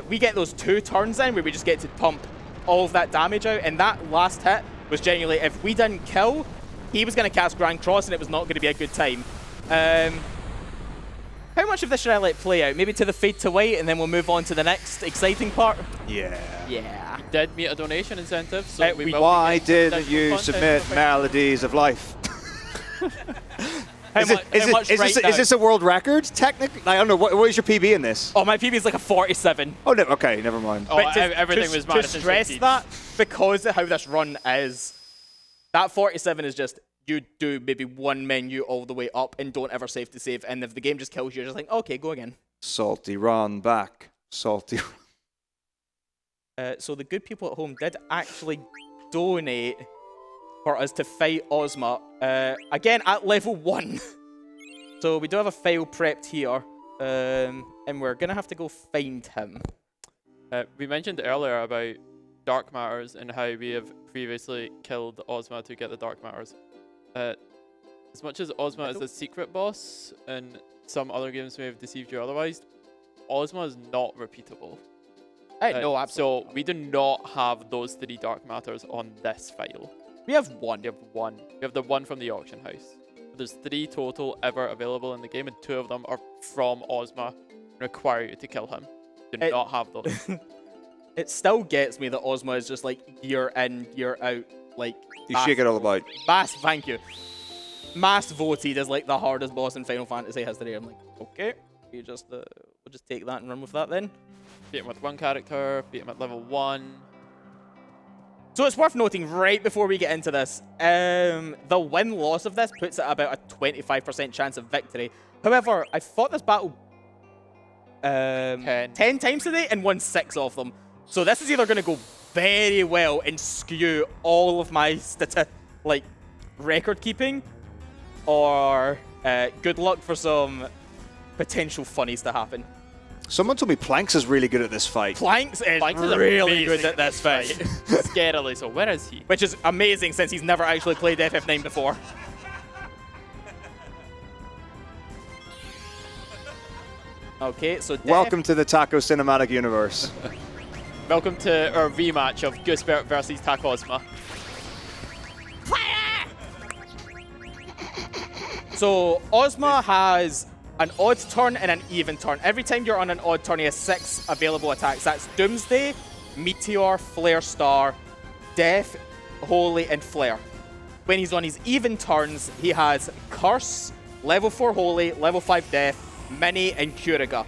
we get those 2 turns in where we just get to pump all of that damage out, and that last hit was genuinely, if we didn't kill, he was going to cast Grand Cross and it was not going to be a good time. How much of this should I let play out? Maybe to the fade to white, and then we'll move on to the next exciting part? Yeah. Yeah. Did meet a donation incentive, so we will Why be getting didn't additional you content submit for- Melodies of Life? How Is this a world record, technically? I don't know. What is your PB in this? Oh, my PB is like a 47. Oh, no, okay, never mind. Oh, But everything was to marathon stress safety. that, because of how this run is, that 47 is just, you do maybe 1 menu all the way up and don't ever save to save, and if the game just kills you, you're just like, okay, go again. Salty run back. Salty. So the good people at home did actually donate for us to fight Ozma, again at level 1. So we do have a file prepped here, and we're going to have to go find him. We mentioned earlier about dark matters and how we have previously killed Ozma to get the dark matters. As much as Ozma is a secret boss, and some other games may have deceived you otherwise, Ozma is not repeatable. No, absolutely. So we do not have those 3 dark matters on this file. We have one. We have one. We have the one from the auction house. There's 3 total ever available in the game, and 2 of them are from Ozma. Require you to kill him. Do not have those. It still gets me that Ozma is just like year in, year out. Like You shake it all about. Thank you. Mass voted as like the hardest boss in Final Fantasy history. I'm like, okay, we'll just take that and run with that then. Beat him with 1 character. Beat him at level 1. So it's worth noting right before we get into this, the win-loss of this puts it at about a 25% chance of victory. However, I fought this battle 10 times today and won 6 of them. So this is either going to go very well and skew all of my record keeping, or good luck for some potential funnies to happen. Someone told me Planks is really good at this fight. Planks is Planks really good at this fight. Scarily so. Where is he? Which is amazing since he's never actually played FF9 before. Okay, so Welcome to the Taco Cinematic Universe. Welcome to our rematch of Goosebert versus Ozma. So Ozma has an odd turn and an even turn. Every time you're on an odd turn, he has 6 available attacks. That's Doomsday, Meteor, Flare Star, Death, Holy, and Flare. When he's on his even turns, he has Curse, level 4 Holy, level 5 Death, Mini, and Curiga.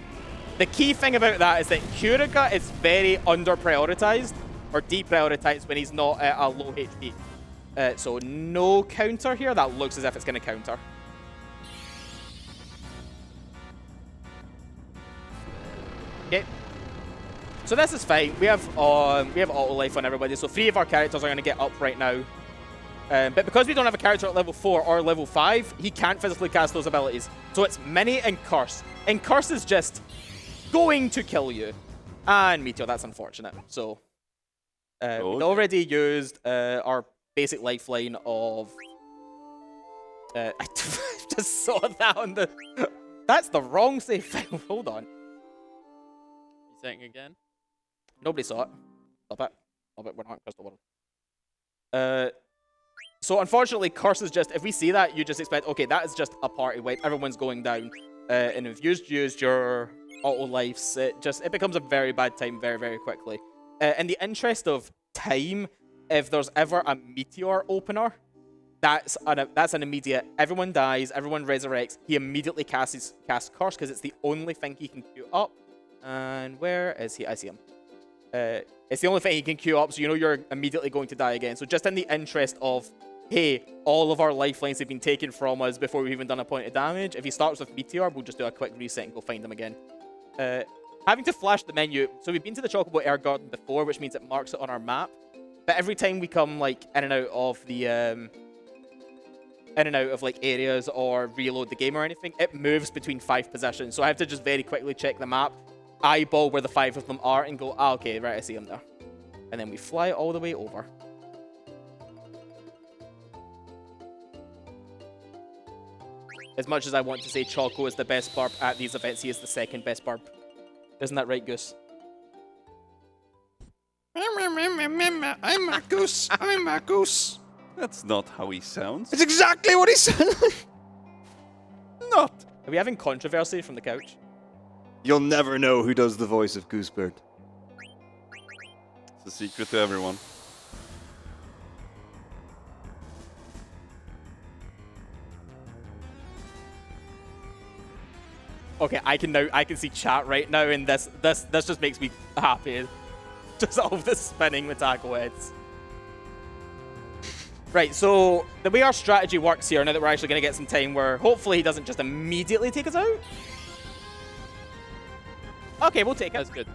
The key thing about that is that Curiga is very under-prioritized, or deprioritized when he's not at a low HP. So no counter here. That looks as if it's going to counter. Okay. So this is fine. We have auto life on everybody, so 3 of our characters are going to get up right now. But because we don't have a character at level 4 or level 5, he can't physically cast those abilities. So it's Mini and Curse. And Curse is just going to kill you. And Meteor, that's unfortunate. So we've already used our basic lifeline of... I just saw that on the... That's the wrong save file. Hold on. You saying again? Nobody saw it. Stop it. Stop it. We're not in Crystal World. So unfortunately, Curse is just, if we see that, you just expect, okay, that is just a party wipe. Everyone's going down. And if you've used your auto lives, it becomes a very bad time very, very quickly. In the interest of time, if there's ever a Meteor opener, that's an immediate, everyone dies, everyone resurrects. He immediately casts Curse because it's the only thing he can queue up. And where is he? I see him. It's the only thing he can queue up, so you know you're immediately going to die again. So just in the interest of, hey, all of our lifelines have been taken from us before we've even done a point of damage, if he starts with Meteor, we'll just do a quick reset and go find him again. Having to flash the menu, so we've been to the Chocobo Air Garden before, which means it marks it on our map. But every time we come like in and out of the areas or reload the game or anything, it moves between 5 positions. So I have to just very quickly check the map, eyeball where the 5 of them are, and go, okay, right, I see them there. And then we fly all the way over. As much as I want to say Choco is the best burp at these events, he is the second best burp. Isn't that right, Goose? I'm a goose. I'm a goose. That's not how he sounds. It's exactly what he said. Not. Are we having controversy from the couch? You'll never know who does the voice of Goosebird. It's a secret to everyone. Okay, I can see chat right now, and this just makes me happy. Just all of this spinning with taco heads. Right, so the way our strategy works here, now that we're actually going to get some time where hopefully he doesn't just immediately take us out. Okay, we'll take it. That's good.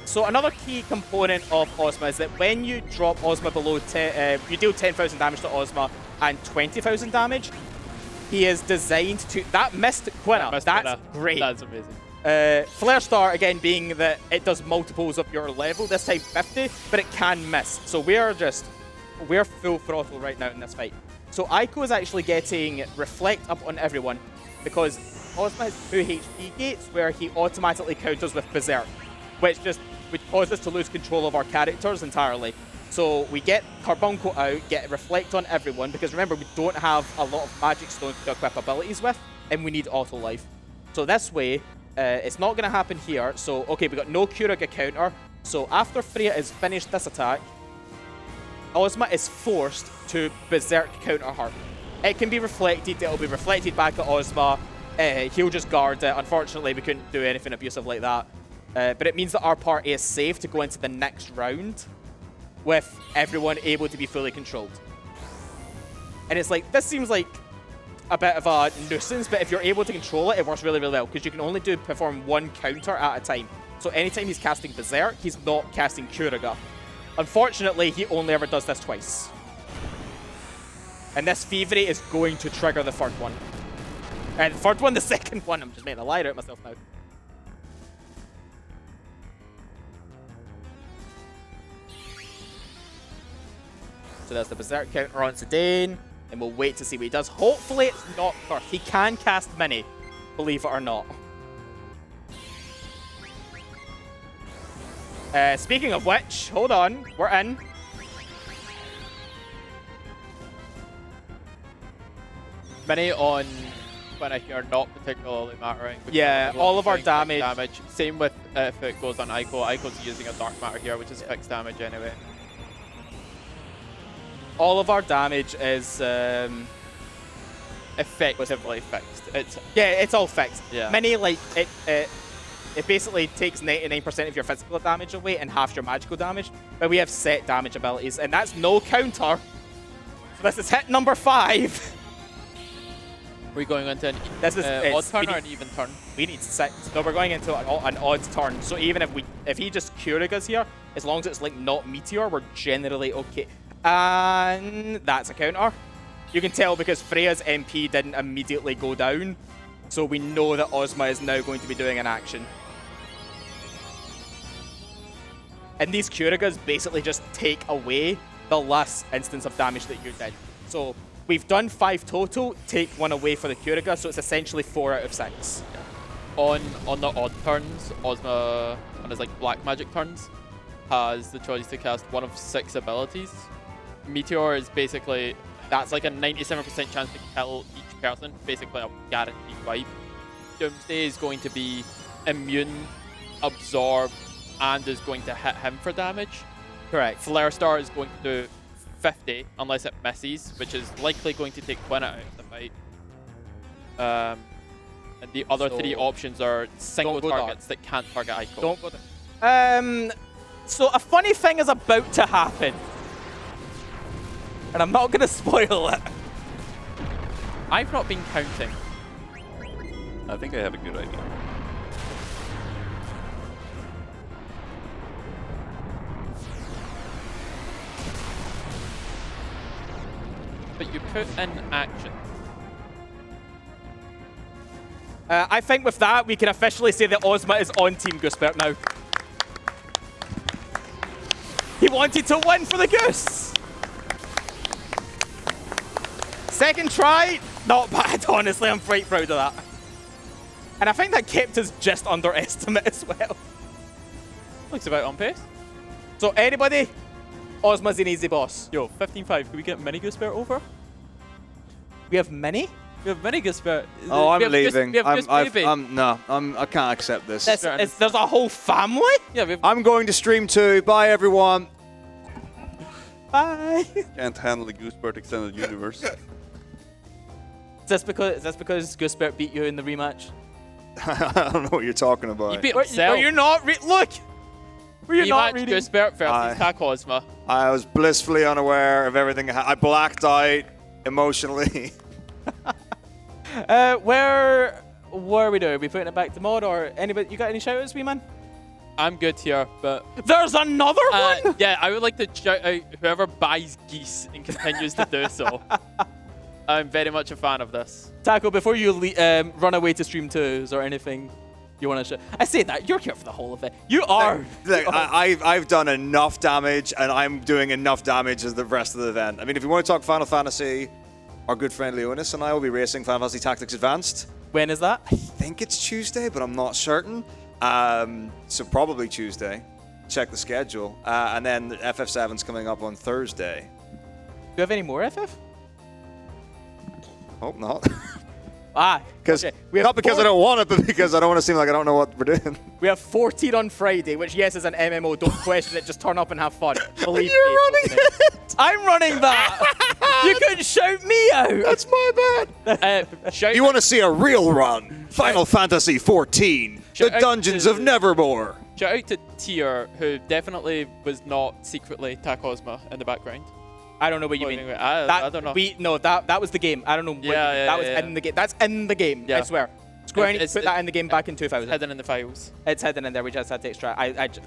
So another key component of Ozma is that when you drop Ozma below 10, you deal 10,000 damage to Ozma and 20,000 damage. He is designed to... That missed Quina. That's great. That's amazing. Flare Star, again, being that it does multiples of your level, this time 50, but it can miss. So we're full throttle right now in this fight. So Aiko is actually getting Reflect up on everyone because Ozma has 2 HP gates where he automatically counters with Berserk, which causes us to lose control of our characters entirely. So we get Carbuncle out, get Reflect on everyone, because remember, we don't have a lot of magic stones to equip abilities with, and we need auto life. So this way, it's not going to happen here. So, okay, we got no Curaga counter. So after Freya has finished this attack, Ozma is forced to Berserk counter her. It can be reflected, it'll be reflected back at Ozma. He'll just guard it. Unfortunately, we couldn't do anything abusive like that. But it means that our party is safe to go into the next round with everyone able to be fully controlled. And it's like, this seems like a bit of a nuisance, but if you're able to control it, it works really, really well, because you can only perform 1 counter at a time. So anytime he's casting Berserk, he's not casting Curaga. Unfortunately, he only ever does this twice. And this Thievery is going to trigger the third one. And the third one, the second one. I'm just making a liar out of myself now. So there's the Berserk counter on Zidane, and we'll wait to see what he does. Hopefully it's not first. He can cast Mini, believe it or not. Speaking of which, hold on, we're in. Many on Quina here not particularly mattering. Yeah, all of our damage. Same with if it goes on Aiko. Aiko's using a Dark Matter here, which is fixed damage anyway. All of our damage is Effectively fixed. it's all fixed. Yeah. Many, like, it basically takes 99% of your physical damage away and half your magical damage, but we have set damage abilities, and that's no counter. So this is hit number 5. Are we going into an This is odd turn or an even turn? We need 6. No, we're going into an odd turn. So even if he just Curagas here, as long as it's like not Meteor, we're generally okay. And that's a counter. You can tell because Freya's MP didn't immediately go down, so we know that Ozma is now going to be doing an action. And these Curagas basically just take away the last instance of damage that you did. So we've done 5 total, take 1 away for the Curaga, so it's essentially 4 out of 6. On the odd turns, Ozma, on his like black magic turns, has the choice to cast 1 of 6 abilities. Meteor is basically, that's like a 97% chance to kill each person, basically a guaranteed wipe. Doomsday is going to be immune, absorb, and is going to hit him for damage. Correct. Flare Star is going to do 50 unless it misses, which is likely going to take Quina out of the fight. And the other 3 options are single targets that can't target Aiko. Don't go there. So a funny thing is about to happen. And I'm not going to spoil it. I've not been counting. I think I have a good idea. But you put in action. I think with that, we can officially say that Ozma is on Team Goosebert now. He wanted to win for the Goose. Second try, not bad, honestly. I'm quite proud of that. And I think that kept us just underestimate as well. Looks about on pace. So anybody, Ozma's an easy boss. Yo, 15-5. Can we get Mini Goosebert over? We have Mini? We have Mini Goosebert. Oh, I'm leaving. We have I can't accept this. There's a whole family? Yeah, I'm going to stream too. Bye, everyone. Bye. Can't handle the Goosebert Extended Universe. Is this because Goosebert beat you in the rematch? I don't know what you're talking about. You beat Were himself. you not look? Were you not Rematch reading? Goosebert versus Tak Ozma. I was blissfully unaware of everything. I blacked out emotionally. Where are we doing? Are we putting it back to mod or anybody? You got any shoutouts, wee man? I'm good here, but There's another one? yeah, I would like to shout out whoever buys geese and continues to do so. I'm very much a fan of this. Taco, before you run away to stream 2s or anything you want to show. I say that, you're here for the whole of it. You are. Look, I've done enough damage, and I'm doing enough damage as the rest of the event. I mean, if you want to talk Final Fantasy, our good friend Leonis and I will be racing Final Fantasy Tactics Advanced. When is that? I think it's Tuesday, but I'm not certain. So probably Tuesday. Check the schedule. And then FF7's coming up on Thursday. Do you have any more FF? Hope not. Okay. Not because I don't want it, but because I don't want to seem like I don't know what we're doing. We have 14 on Friday, which, yes, is an MMO. Don't question it. Just turn up and have fun. Believe You're me. running it! I'm running that! You couldn't shout me out! That's my bad. Shout You want to see a real run? Final Fantasy 14, Shout The out Dungeons to- of Nevermore. Shout out to Tier, who definitely was not secretly Ozma in the background. I don't know what you mean. I don't know. That was the game. I don't know. That was in the game. That's in the game. Yeah. I swear. Square Enix It's- put that in the game back in 2000. Hidden in the files. It's hidden in there. We just had to extract.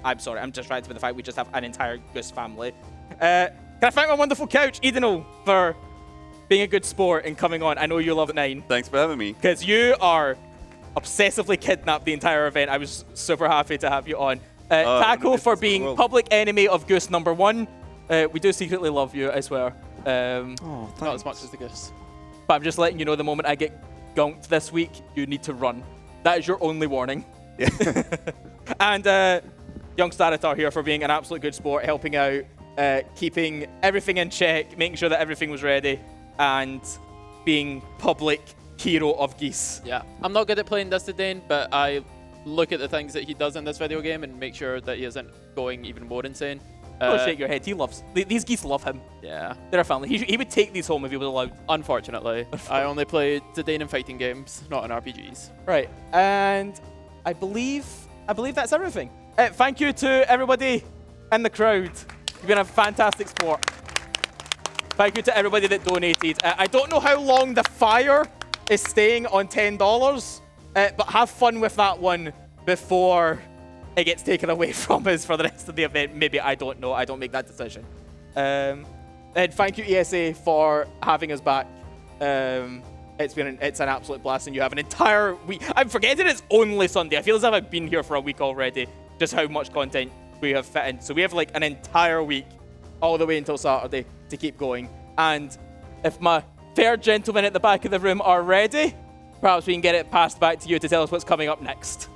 I'm sorry. I'm distracted with the fact we just have an entire Goose family. Can I thank my wonderful couch, Edeno, for being a good sport and coming on. I know you love 9. Thanks for having me. Because you are obsessively kidnapped the entire event. I was super happy to have you on. Taco for it's being cool. public enemy of Goose #1. We do secretly love you, I swear. Not as much as the goose. But I'm just letting you know the moment I get gonked this week, you need to run. That is your only warning. Yeah. And young Staratar here for being an absolute good sport, helping out, keeping everything in check, making sure that everything was ready, and being public hero of geese. Yeah. I'm not good at playing Dustadane, but I look at the things that he does in this video game and make sure that he isn't going even more insane. Don't shake your head. He loves these geese. Love him. Yeah. They're a family. He would take these home if he was allowed. Unfortunately, I only play Dustadane in fighting games, not in RPGs. Right. And I believe that's everything. Thank you to everybody in the crowd. You've been a fantastic sport. Thank you to everybody that donated. I don't know how long the fire is staying on $10, but have fun with that one before it gets taken away from us for the rest of the event. Maybe, I don't know. I don't make that decision. And thank you, ESA, for having us back. It's an absolute blast, and you have an entire week. I'm forgetting it's only Sunday. I feel as if I've been here for a week already, just how much content we have fit in. So we have like an entire week all the way until Saturday to keep going. And if my fair gentlemen at the back of the room are ready, perhaps we can get it passed back to you to tell us what's coming up next.